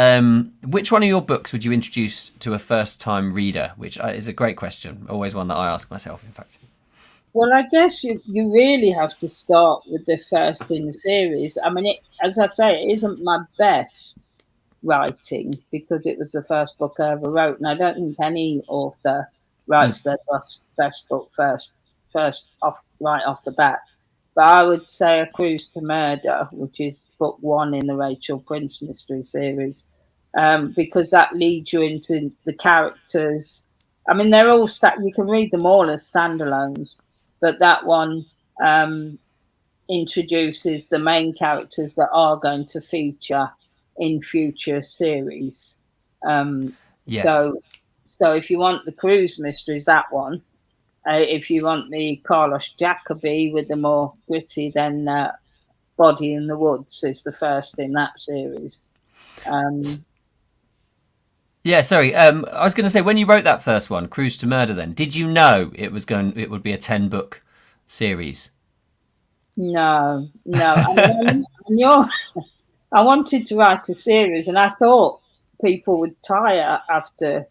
which one of your books would you introduce to a first-time reader? Which is a great question. Always one that I ask myself, in fact. Well, I guess you really have to start with the first in the series. I mean, as I say, it isn't my best writing because it was the first book I ever wrote, and I don't think any author writes their best book first off right off the bat. But I would say A Cruise to Murder, which is book 1 in the Rachel Prince mystery series, because that leads you into the characters. I mean, they're all you can read them all as standalones, but that one introduces the main characters that are going to feature in future series. Yes. So if you want the cruise mysteries, that one. If you want the Carlos Jacobi with the more gritty, then Body in the Woods is the first in that series. Yeah, sorry. I was going to say, when you wrote that first one, Cruise to Murder, then did you know it would be a 10-book series? No. I wanted to write a series, and I thought people would tire after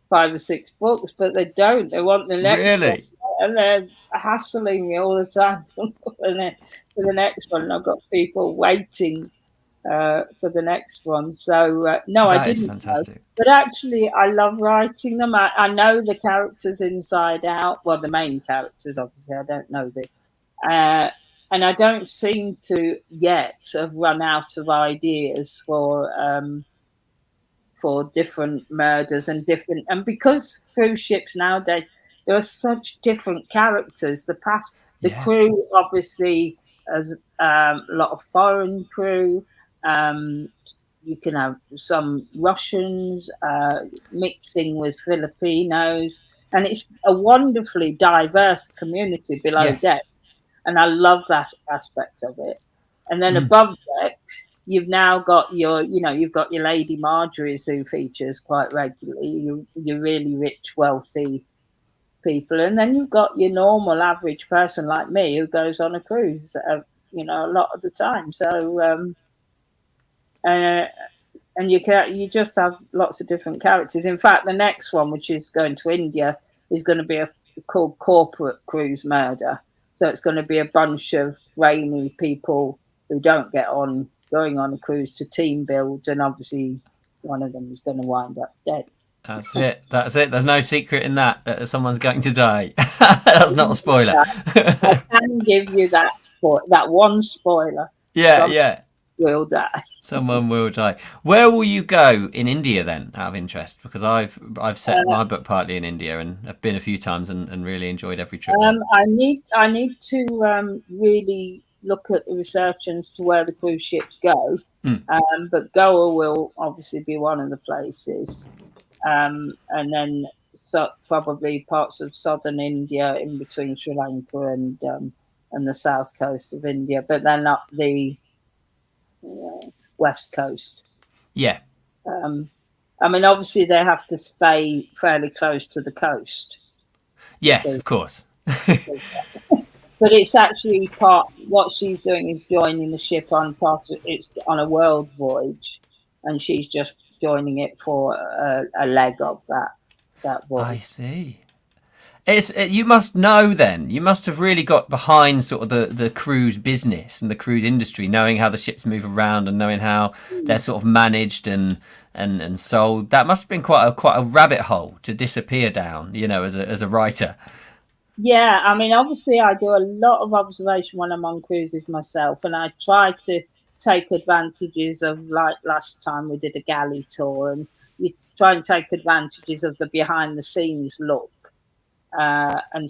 5 or 6 books, but they don't. They want the next really? one, and they're hassling me all the time for the next one. And I've got people waiting for the next one. So no, that I didn't. Is fantastic. Know. But actually, I love writing them. I know the characters inside out. Well, the main characters, obviously. I don't know and I don't seem to yet have run out of ideas for different murders and because cruise ships nowadays, there are such different characters. The crew obviously has a lot of foreign crew. You can have some Russians mixing with Filipinos, and it's a wonderfully diverse community below deck. And I love that aspect of it. And then above deck, you've now got you've got your Lady Marjorie's who features quite regularly, your really rich, wealthy people. And then you've got your normal average person like me who goes on a cruise, a lot of the time. So, and you just have lots of different characters. In fact, the next one, which is going to India, is going to be called Corporate Cruise Murder. So it's going to be a bunch of brainy people who don't get on going on a cruise to team build, and obviously one of them is going to wind up dead. That's it. That's it. There's no secret in that someone's going to die. That's not a spoiler. I can give you that one spoiler. Yeah, yeah. Will die. Someone will die. Where will you go in India then, out of interest? Because I've set my book partly in India and I've been a few times and really enjoyed every trip. I need to really look at the research as to where the cruise ships go. But Goa will obviously be one of the places, and then probably parts of southern India in between Sri Lanka and the south coast of India, but then up the west coast. Yeah. I mean, obviously they have to stay fairly close to the coast. Yes, of course. But it's actually what she's doing is joining the ship on it's on a world voyage, and she's just joining it for a leg of that voyage. I see. You must know then. You must have really got behind sort of the cruise business and the cruise industry, knowing how the ships move around and knowing how they're sort of managed and sold. That must have been quite a rabbit hole to disappear down, as a writer. Yeah, I mean, obviously I do a lot of observation when I'm on cruises myself, and I try to take advantages of, like last time we did a galley tour, and you try and take advantages of the behind the scenes look. And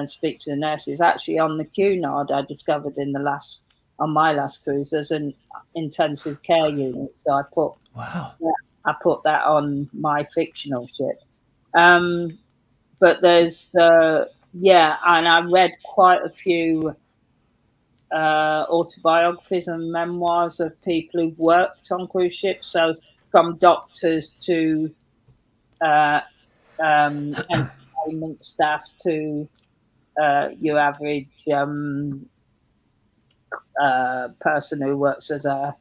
speak to the nurses. Actually, on the Cunard, I discovered on my last cruise, there's an intensive care unit. So I put that on my fictional ship. But there's and I read quite a few autobiographies and memoirs of people who've worked on cruise ships. So from doctors to entertainment staff to your average person who works as a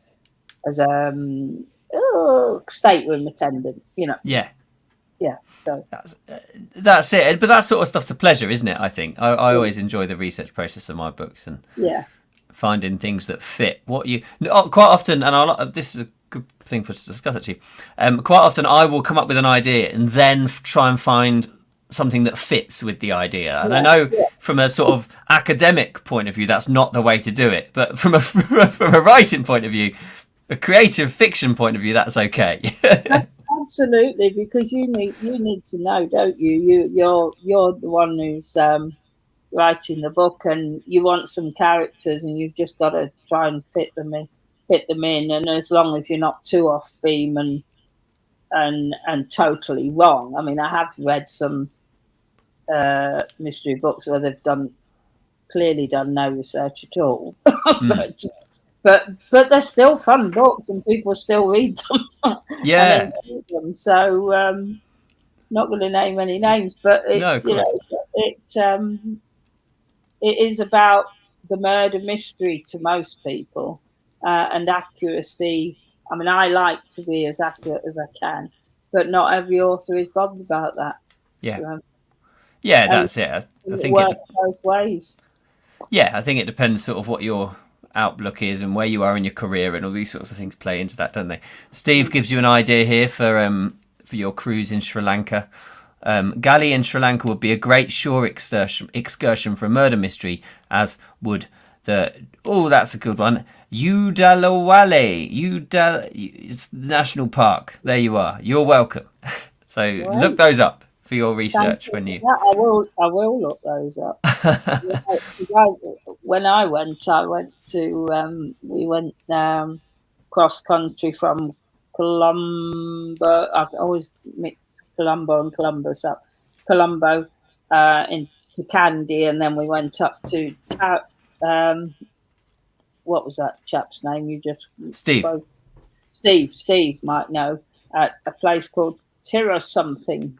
stateroom attendant, Yeah. So that's it. But that sort of stuff's a pleasure, isn't it? I think I always enjoy the research process of my books and finding things that fit what you quite often. And this is a good thing for us to discuss actually. Quite often I will come up with an idea and then try and find something that fits with the idea. And I know from a sort of academic point of view that's not the way to do it, but from a writing point of view, a creative fiction point of view, that's okay. Absolutely, because you need to know, don't you? You're the one who's writing the book, and you want some characters, and you've just got to try and fit them in. And as long as you're not too off beam and totally wrong. I mean, I have read some mystery books where they've clearly done no research at all, but they're still fun books and people still read them. Yeah. Them. So not going to name any names, but it is about the murder mystery to most people and accuracy. I mean, I like to be as accurate as I can, but not every author is bothered about that. Yeah. Yeah, that's it. I think it works both ways. Yeah, I think it depends sort of what your outlook is and where you are in your career, and all these sorts of things play into that, don't they? Steve gives you an idea here for your cruise in Sri Lanka. Galley in Sri Lanka would be a great shore excursion for a murder mystery, as would that's a good one. Udalawale. It's the national park. There you are. You're welcome. So look those up for your research when you. Yeah, I will look those up. When I went to we went cross country from Colombo. I've always mixed Colombo and Columbus up. Colombo into Kandy, and then we went up to what was that chap's name? You just Steve. Steve might know, at a place called Tira something.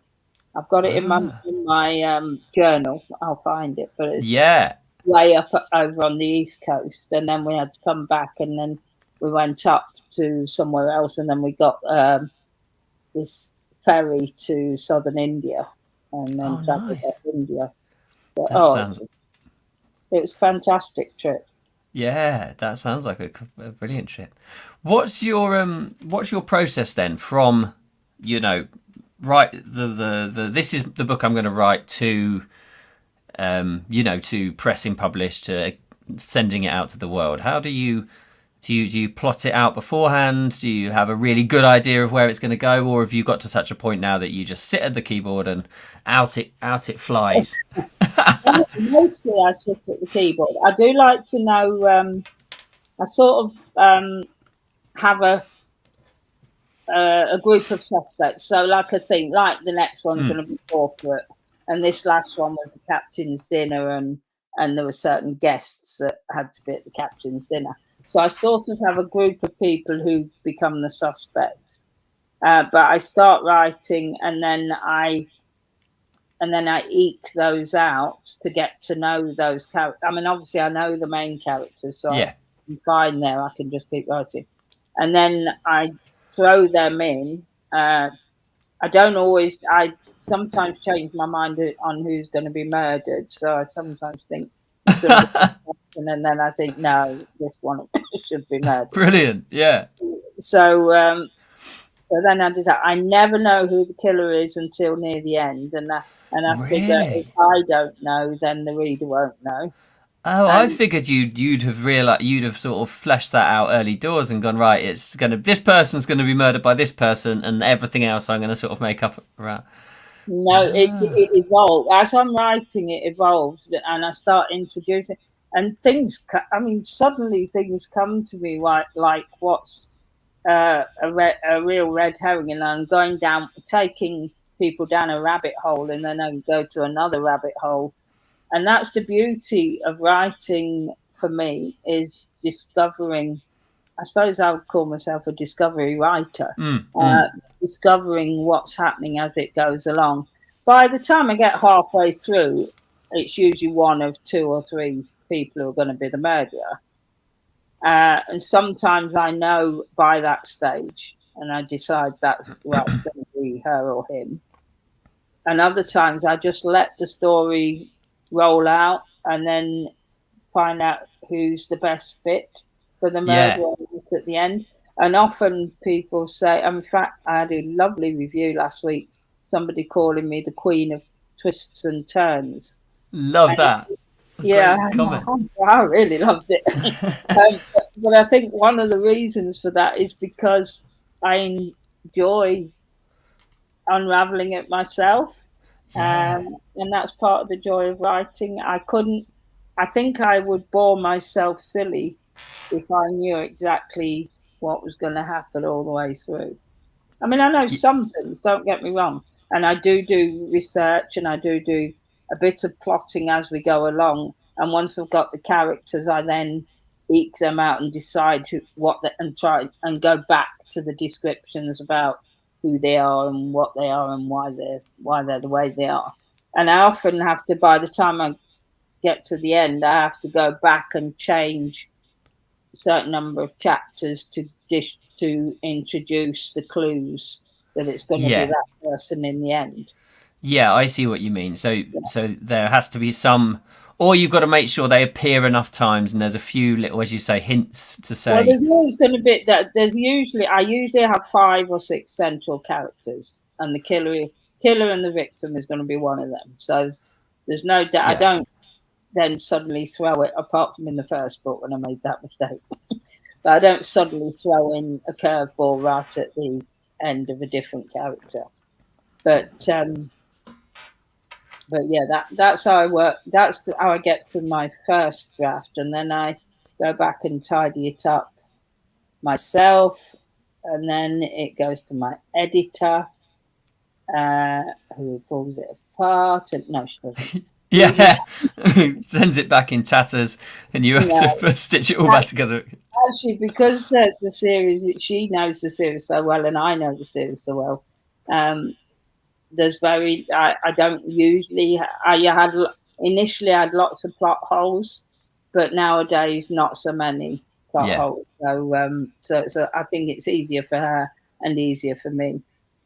I've got it in my journal. I'll find it, but it's way up over on the east coast. And then we had to come back, and then we went up to somewhere else, and then we got this ferry to southern India, and then traveled to India. So, it was a fantastic trip. Yeah, that sounds like a brilliant trip. What's your process then from, you know, write the this is the book I'm going to write to, to pressing publish to sending it out to the world? How do you plot it out beforehand? Do you have a really good idea of where it's going to go, or have you got to such a point now that you just sit at the keyboard and out it flies? Mostly I sit at the keyboard. I do like to know. I sort of have a group of suspects. So, like I think, like the next one's going to be corporate, and this last one was a captain's dinner, and there were certain guests that had to be at the captain's dinner. So I sort of have a group of people who become the suspects. But I start writing, and then I eke those out to get to know those characters. I mean, obviously, I know the main characters, so Yeah. I'm fine there. I can just keep writing, and then I throw them in. I don't always. I sometimes change my mind on who's going to be murdered. So I sometimes think it's going to be this person, and then I think no, this one should be murdered. Brilliant. Yeah. So then I just I never know who the killer is until near the end, and I figure if Really? I don't know, then the reader won't know. Oh, I And figured you'd have sort of fleshed that out early doors and gone, right, this person's gonna be murdered by this person, and everything else I'm gonna sort of make up around. no, it evolves as I'm writing. It evolves, and I start introducing, and things. I mean, suddenly things come to me like what's a real red herring, and I'm going down, taking people down a rabbit hole, and then I go to another rabbit hole. And that's the beauty of writing for me, is discovering. I suppose I would call myself a discovery writer, Mm, uh, discovering what's happening as it goes along. By the time I get halfway through, it's usually one of two or three people who are going to be the murderer. And sometimes I know by that stage, and I decide that's right, it's going to be her or him. And other times I just let the story roll out, and then find out who's the best fit for the murder yeah. at the end. And often people say, in fact, I had a lovely review last week, somebody calling me the queen of twists and turns. Love And that. yeah, Great comment. I really loved it. But I think one of the reasons for that is because I enjoy unraveling it myself. Yeah. And that's part of the joy of writing. I think I would bore myself silly if I knew exactly what was going to happen all the way through. I mean, I know Y- some things, don't get me wrong. And I do research, and I do a bit of plotting as we go along. And once I've got the characters, I then eke them out and decide and try and go back to the descriptions about who they are and what they are and why they're the way they are. And I often have to, by the time I get to the end, I have to go back and change a certain number of chapters to introduce the clues that it's going to be yeah. that person in the end. Yeah, I see what you mean. So Yeah. so there has to be some, or you've got to make sure they appear enough times and there's a few little, as you say, hints to Well, say, there's always going to be that. I usually have 5 or 6 central characters, and the killer and the victim is going to be one of them. So there's no doubt. I yeah. don't then suddenly throw it, apart from in the first book when I made that mistake. But I don't suddenly throw in a curveball right at the end of a different character. But but yeah, that's how I work. That's how I get to my first draft, and then I go back and tidy it up myself, and then it goes to my editor, uh, who pulls it apart. And no, she doesn't. Usually, Yeah. Sends it back in tatters and you have no, to stitch it all back together. actually, because the series, she knows the series so well, and I know the series so well. Um, I don't usually. I had initially I had lots of plot holes, but nowadays not so many plot Yeah. holes. So I think it's easier for her and easier for me.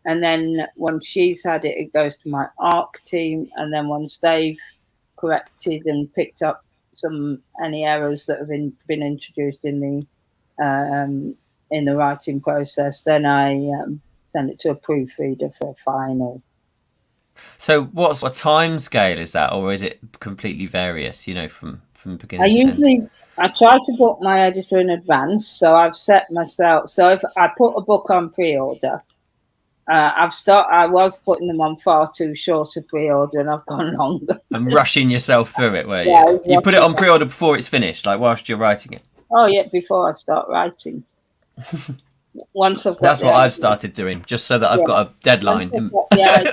And then once she's had it, it goes to my arc team, and then once they've corrected and picked up any errors that have been introduced in the writing process, then I send it to a proofreader for a final. So what sort of time scale is that, or is it completely various? You know, from I beginning to end. usually I try to book my editor in advance, so I've set myself. So if I put a book on pre-order, I was putting them on far too short a pre-order, and I've gone longer. And rushing yourself through it, where Yeah, you put it on pre-order before it's finished, like whilst you're writing it. oh yeah, before I start writing. Once I've got That's the what I've editor, started doing, just so that I've yeah. got a Once I've deadline. got, yeah,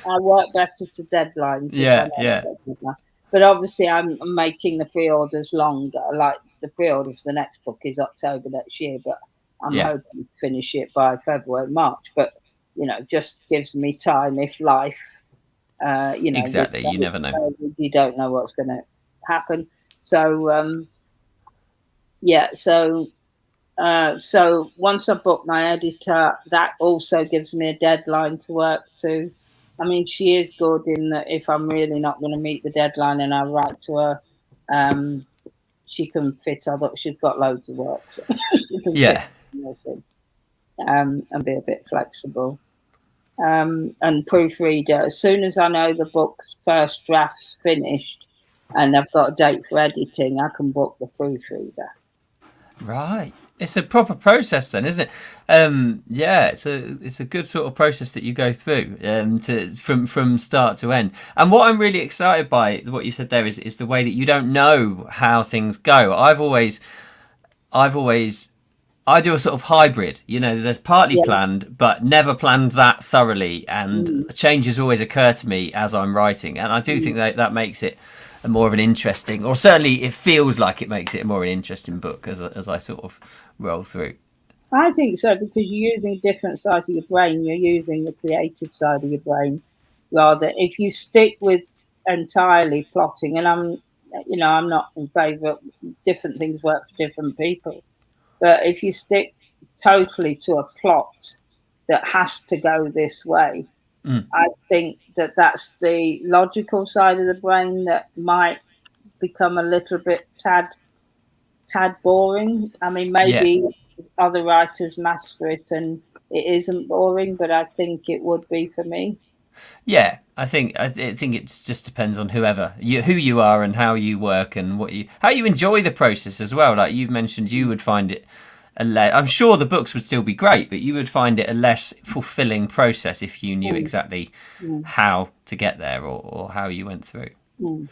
I work better to deadlines if I Yeah, know yeah, I've got a deadline. But obviously, I'm making the pre-orders longer. Like the pre-order for the next book is October next year, but I'm yeah. hoping to finish it by February, March. But just gives me time if life, this Exactly. You never know. you don't know what's going to happen. So yeah, so once I book my editor, that also gives me a deadline to work to. I mean, she is good in that if I'm really not going to meet the deadline and I write to her, she can fit other. She's got loads of work, so she can Yeah, fit something and be a bit flexible. And proofreader, as soon as I know the book's first draft's finished and I've got a date for editing, I can book the proofreader. right. It's a proper process then, isn't it? Yeah, it's a good sort of process that you go through to from start to end. And what I'm really excited by, what you said there, is the way that you don't know how things go. I've always I do a sort of hybrid. You know, there's partly Yeah. planned, but never planned that thoroughly, and Mm, changes always occur to me as I'm writing, and I do think mm. that makes it a more of an interesting, or certainly it feels like it makes it a more of an interesting book as I sort of roll through. I think so because you're using different sides of your brain. You're using the creative side of your brain rather. If you stick with entirely plotting, and I'm not in favour. Different things work for different people, but if you stick totally to a plot that has to go this way, Mm. I think that that's the logical side of the brain that might become a little bit tad boring. I mean, Yeah, maybe other writers master it and it isn't boring, but I think it would be for me. yeah. I think it just depends on who you are and how you work and how you enjoy the process as well. Like you've mentioned, you would find it I'm sure the books would still be great, but you would find it a less fulfilling process if you knew Mm, exactly mm, how to get there or how you went through. mm.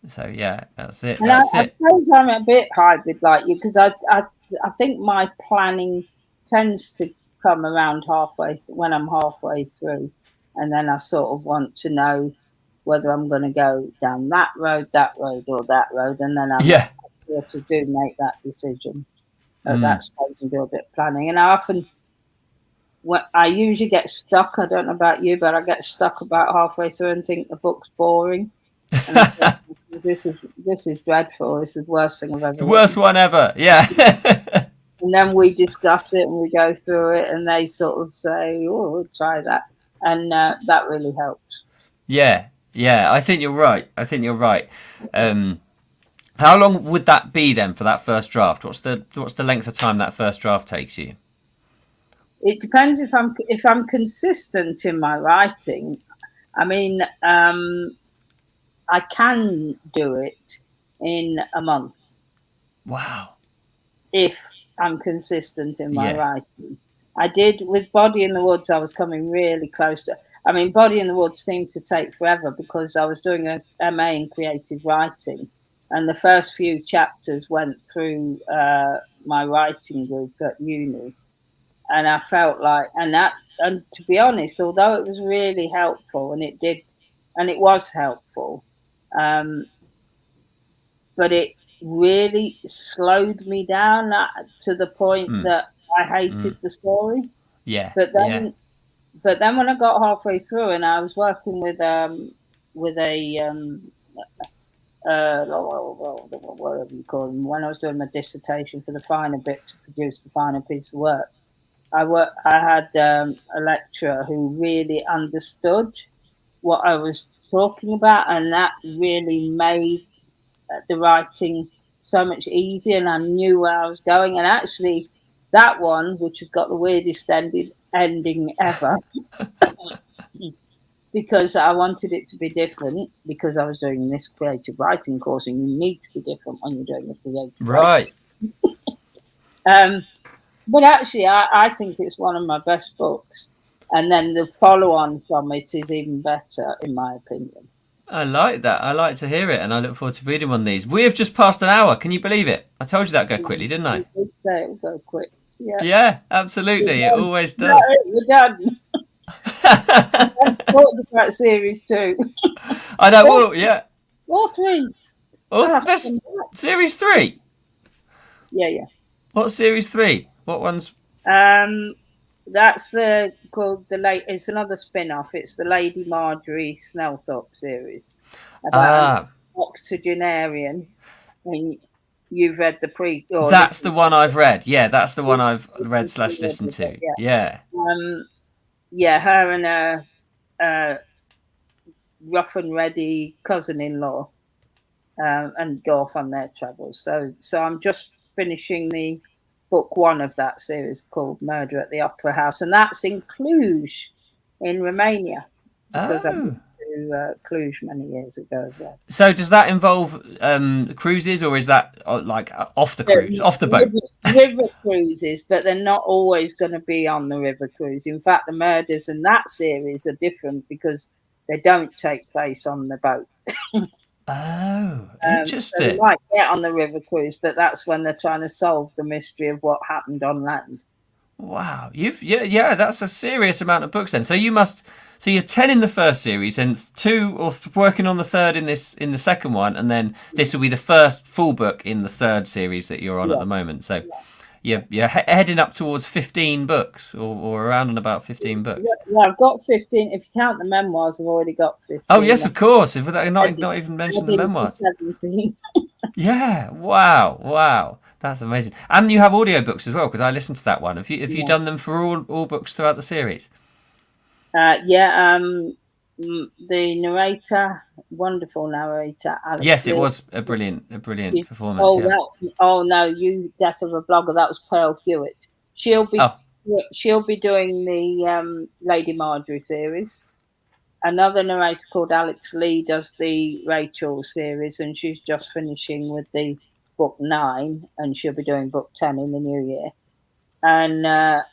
So yeah, that's it. And I, That's I it. suppose I'm a bit hybrid like you because I think my planning tends to come around halfway when I'm halfway through, and then I sort of want to know whether I'm going to go down that road, or that road, and then I'm Yeah. sort of do make that decision at Mm. that stage and do a bit of planning. And I often, I usually get stuck. I don't know about you, but I get stuck about halfway through and think the book's boring. And I think this is dreadful. This is the worst thing I've ever The worst written. one ever. Yeah. And then we discuss it and we go through it, and they sort of say, "Oh, we'll try that," and that really helps. Yeah. Yeah. I think you're right. I think you're right. Um, how long would that be then for that first draft? What's the length of time that first draft takes you? It depends if I'm consistent in my writing. I mean, I can do it in a month Wow. if I'm consistent in my Yeah. writing. I did with Body in the Woods, I was coming really close to. I mean, Body in the Woods seemed to take forever because I was doing a MA in creative writing, and the first few chapters went through my writing group at uni, and I felt like, and to be honest, although it was really helpful, and it was helpful, um, but it really slowed me down to the point Mm. that I Mm. hated the story. Yeah. But Yeah. then when I got halfway through and I was working with a whatever you call them, when I was doing my dissertation for the final bit to produce the final piece of work, I had a lecturer who really understood what I was talking about, and that really made the writing so much easier, and I knew where I was going. And actually, that one, which has got the weirdest ending ever, because I wanted it to be different, because I was doing this creative writing course, and you need to be different when you're doing a creative writing. Right. But actually, I think it's one of my best books. And then the follow on from it is even better, in my opinion. I like that. I like to hear it, and I look forward to reading one of these. We have just passed an hour. Can you believe it? I told you that'd go quickly, didn't I? You did say it'll go quick. Yeah. Yeah, absolutely. It We're done. always No, does. we're done. Talked about series 2. I know. Or, Well, yeah. or 3. I'll Well, have to that's come back. series 3. Yeah, yeah. What's series 3? What one's? Um, that's called the late. It's another spin-off. It's the Lady Marjorie Snellthorpe series about an Ah, octogenarian. I mean, you've read the pre or that's the listened one I've read. Yeah, that's the one I've read to slash listened it, to. yeah. Yeah. Yeah, her and her rough and ready cousin-in-law, and go off on their travels. So I'm just finishing the book 1 of that series called Murder at the Opera House, and that's in Cluj, in Romania, because I went Oh. to Cluj many years ago as well. So does that involve cruises, or is that like off the cruise, off the boat? River cruises, but they're not always going to be on the river cruise. In fact, the murders in that series are different because they don't take place on the boat. Oh, So they interesting. might get on the river cruise, but that's when they're trying to solve the mystery of what happened on land. Wow, yeah, that's a serious amount of books then. So you must, so you're 10 in the first series, and two or working on the third in the second one, and then this will be the first full book in the third series that you're on at Yeah, the moment. So yeah. you're heading up towards 15 books, or around and about 15 books. Yeah, I've got 15. If you count the memoirs, I've already got Oh 15. yes, of course. If Heading, not even mention the heading for memoirs. 17. Yeah, wow, that's amazing. And you have audiobooks as well, because I listened to that one. Have you Yeah. done them for all books throughout the series? Yeah, the narrator, wonderful narrator, Alex Yes, it Lee. was a brilliant performance. Oh, Yeah. oh no, you death of a blogger. That was Pearl Hewitt. She'll be Oh, she'll be doing the Lady Marjorie series. Another narrator called Alex Lee does the Rachel series, and she's just finishing with the book 9, and she'll be doing book 10 in the new year. And a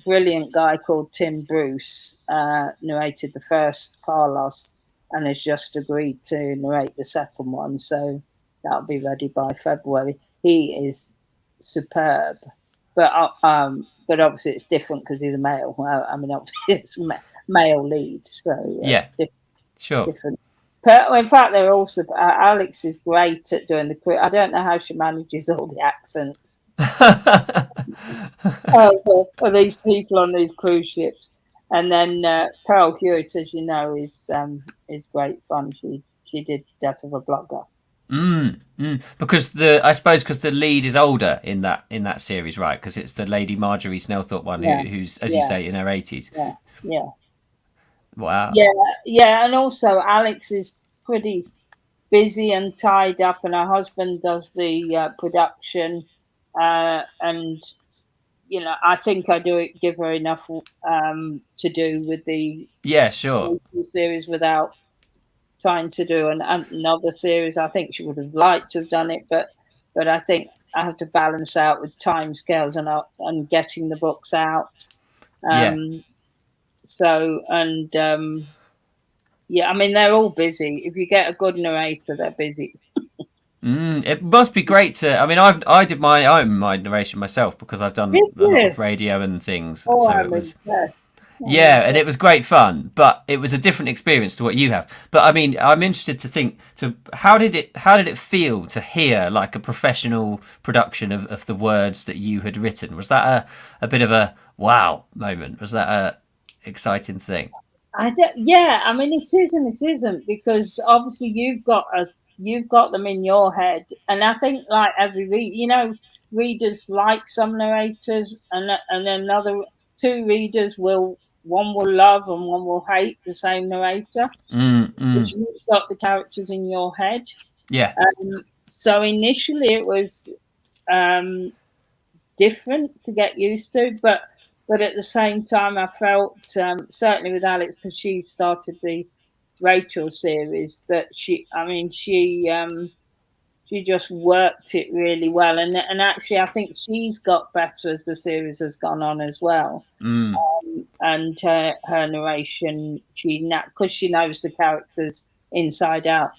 brilliant guy called Tim Bruce narrated the first Carlos, and has just agreed to narrate the second one. So that'll be ready by February. He is superb, but obviously it's different because he's a male. Well, I mean, obviously it's male lead, so yeah, sure. different. In fact, they're also Alex is great at doing the. I don't know how she manages all the accents of these people on these cruise ships. And then Pearl Hewitt, as you know, is great fun. She did Death of a Blogger. Because I suppose because the lead is older in that series, right? Because it's the Lady Marjorie Snellthorpe one, Yeah, who's, as you yeah, say, in her 80s. yeah, yeah, Wow. yeah, yeah. And also, Alex is pretty busy and tied up, and her husband does the production, and I think I do give her enough to do with the Yeah, sure. series without trying to do another series. I think she would have liked to have done it, but I think I have to balance out with time scales and getting the books out. Yeah. Um, so and yeah, I mean they're all busy. If you get a good narrator, they're busy. It must be great to. I mean, I did my narration myself because I've done Did a lot you? of radio and things. Oh, So it I'm was impressed. I'm yeah, and impressed. it was great fun, but it was a different experience to what you have. But I mean, I'm interested to think to how did it feel to hear like a professional production of the words that you had written? Was that a bit of a wow moment? Was that a exciting thing? I don't, yeah, I mean it is and it isn't because obviously you've got them in your head, and I think like every readers like some narrators, and another two readers will one will love and one will hate the same narrator Mm, mm. because you've got the characters in your head. Yeah. So initially it was different to get used to, but at the same time, I felt certainly with Alex, because she started the Rachel series, that she just worked it really well, and actually I think she's got better as the series has gone on as well. Mm. And her narration, because she knows the characters inside out.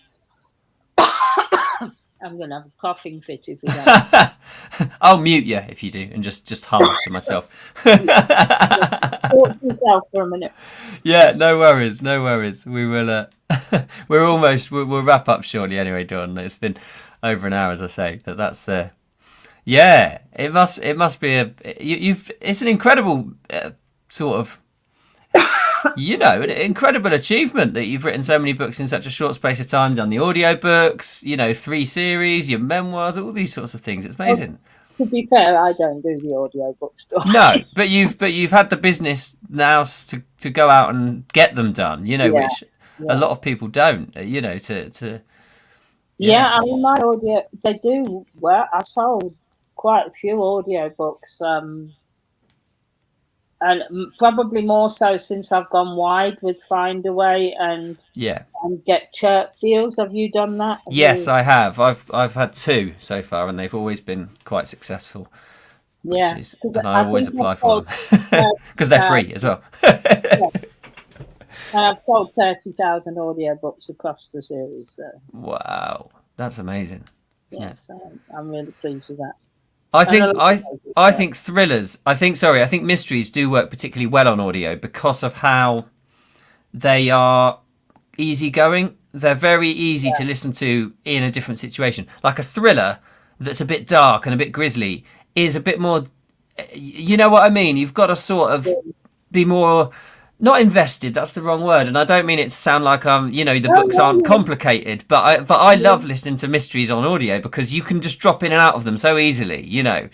I'm going to have a coughing fit if we don't. I'll mute you if you do, and just hum to myself. Talk to yourself for a minute. Yeah, no worries, no worries. We will. We'll wrap up shortly anyway, Dawn. It's been over an hour, as I say. But that's yeah. It must be you've. It's an incredible sort of. An incredible achievement that you've written so many books in such a short space of time, done the audio books, 3 series, your memoirs, all these sorts of things. It's amazing. To be fair, I don't do the audio book stuff. No, but you've had the business now to go out and get them done, which a lot of people don't, to Yeah, I mean, my audio, they do work. I sold quite a few audio books, and probably more so since I've gone wide with Findaway and get chirp deals. Have you done that? Yes, I have. I've had 2 so far, and they've always been quite successful. Yeah, and I always apply for them because they're free as well. And I've sold 30,000 audiobooks across the series. So. Wow, that's amazing. Yeah, so I'm really pleased with that. I think thrillers. I think mysteries do work particularly well on audio because of how they are easygoing. They're very easy to listen to in a different situation. Like a thriller that's a bit dark and a bit grisly is a bit more. You know what I mean? You've got to sort of be more. Not invested, that's the wrong word, and I don't mean it to sound like the books aren't complicated, but I love listening to mysteries on audio because you can just drop in and out of them so easily, Yeah.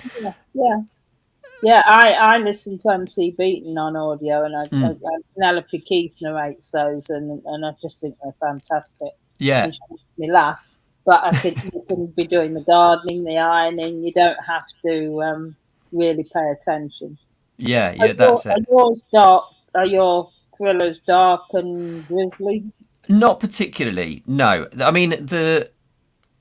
I listen to MC Beaton on audio, and Penelope Keith narrates those, and I just think they're fantastic. Yeah, and she makes me laugh. But you can be doing the gardening, the ironing. You don't have to really pay attention. Yeah, that's it. Are your thrillers dark and grisly? Not particularly, no. I mean,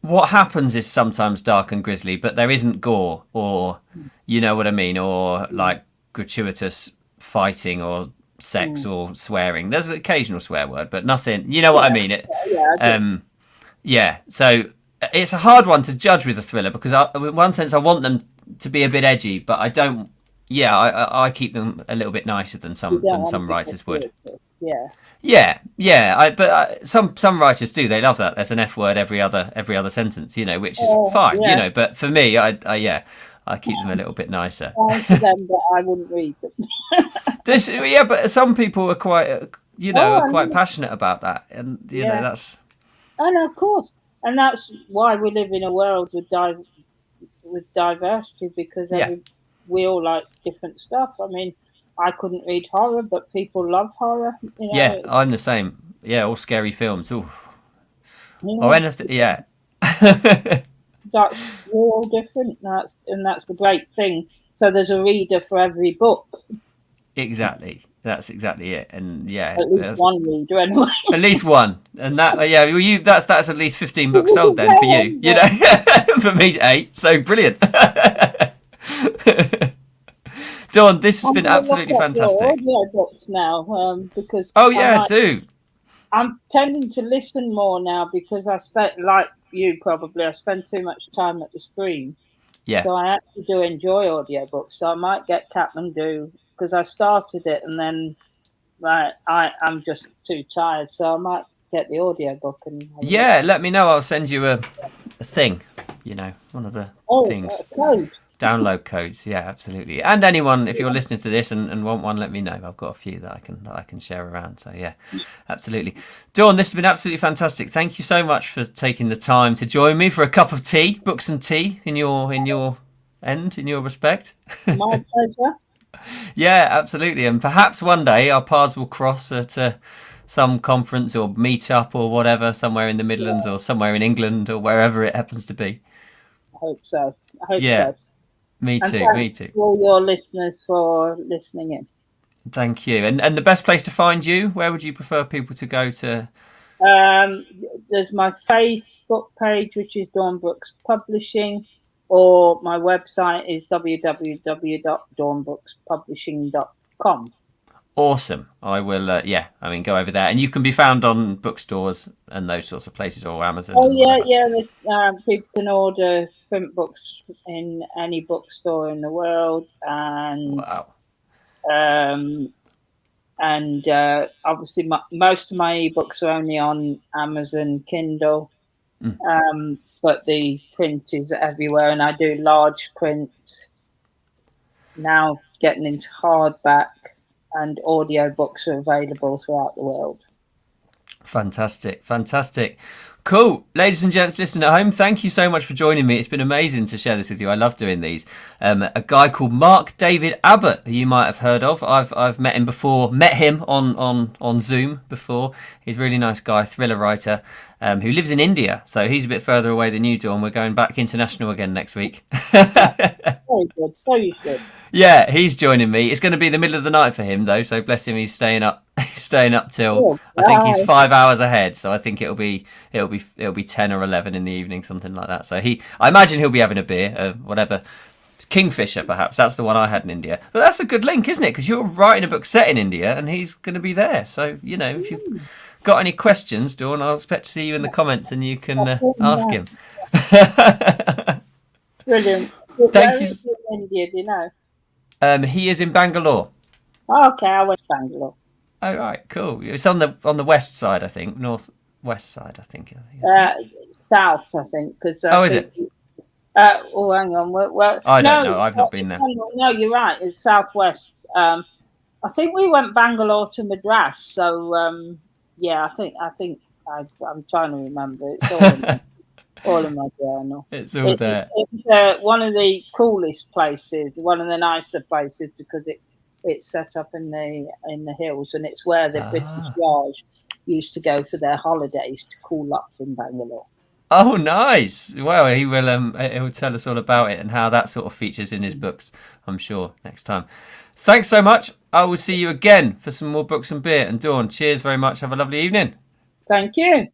what happens is sometimes dark and grisly, but there isn't gore or, you know what I mean, or like gratuitous fighting or sex or swearing. There's an occasional swear word, but nothing, you know what I mean? So it's a hard one to judge with a thriller because in one sense I want them to be a bit edgy, but I don't. Yeah, I keep them a little bit nicer than some writers would. But some writers do. They love that. There's an F word every other sentence, which is fine, But for me, I keep them a little bit nicer. For them, but I wouldn't read them. But some people are quite, quite passionate about that, and that's. And of course, and that's why we live in a world with diversity because we all like different stuff. I mean, I couldn't read horror, but people love horror. Yeah, I'm the same. Yeah, all scary films. Ooh. Or anything. Yeah. We're all different. That's the great thing. So there's a reader for every book. Exactly. That's exactly it. And at least one reader anyway. At least one, and that's at least 15 books sold then for you. For me 8. So brilliant. Dawn, this has been absolutely fantastic. Audio books now, because do. I'm tending to listen more now because I spent like you probably. I spend too much time at the screen. Yeah. So I actually do enjoy audiobooks. So I might get Kathmandu because I started it and then I'm just too tired. So I might get the audiobook and let me know. I'll send you a thing. One of the things. Code. Download codes, yeah, absolutely. And anyone, if you're listening to this and want one, let me know. I've got a few that I can share around. So yeah, absolutely. Dawn, this has been absolutely fantastic. Thank you so much for taking the time to join me for a cup of tea, books and tea in your respect. My pleasure. Yeah, absolutely. And perhaps one day our paths will cross at some conference or meet-up or whatever, somewhere in the Midlands or somewhere in England or wherever it happens to be. I hope so. I hope Yeah, so. me And too, me thanks too. to all your listeners for listening in. Thank you. And the best place to find you, where would you prefer people to go to? Um, there's my Facebook page, which is Dawn Brookes Publishing, or my website is www.dawnbrookspublishing.com. Awesome. I will, go over there. And you can be found on bookstores and those sorts of places or Amazon Oh and yeah, whatever. yeah. People can order print books in any bookstore in the world, Wow. um, and obviously most of my ebooks are only on Amazon Kindle. Mm. But the print is everywhere, and I do large print now, getting into hardback, and audiobooks are available throughout the world. Fantastic, fantastic. Cool. Ladies and gents, listen at home, thank you so much for joining me. It's been amazing to share this with you. I love doing these. A guy called Mark David Abbott, who you might have heard of. I've met him before, met him on Zoom before. He's a really nice guy, thriller writer, who lives in India. So he's a bit further away than you do, and we're going back international again next week. Very good. So you should. Yeah, he's joining me. It's going to be the middle of the night for him though, so bless him. He's staying up, staying up till Oh, I think he's wow. 5 hours ahead. So I think it'll be 10 or 11 in the evening, something like that. So I imagine he'll be having a beer, whatever. Kingfisher, perhaps. That's the one I had in India. But that's a good link, isn't it? Because you're writing a book set in India, and he's going to be there. So if you've got any questions, Dawn, I'll expect to see you in the comments, and you can ask him. Brilliant. Thank Where you. is he in India? Do you know? He is in Bangalore. Oh, okay, I went to Bangalore. Oh right, cool. It's on the west side, I think, northwest side, I think. South, I think, because I Oh, is think. it? Oh, hang on. Well, I don't no, know. I've not been there. no, you're right. It's southwest. I think we went Bangalore to Madras. So yeah, I'm trying to remember. It's all in my journal. It's all there. It's one of the coolest places, one of the nicer places, because it's set up in the hills, and it's where the British Raj used to go for their holidays to cool off in Bangalore. Oh, nice. Well, he'll tell us all about it and how that sort of features in his books, I'm sure, next time. Thanks so much. I will see you again for some more books and beer. And Dawn, cheers very much. Have a lovely evening. Thank you.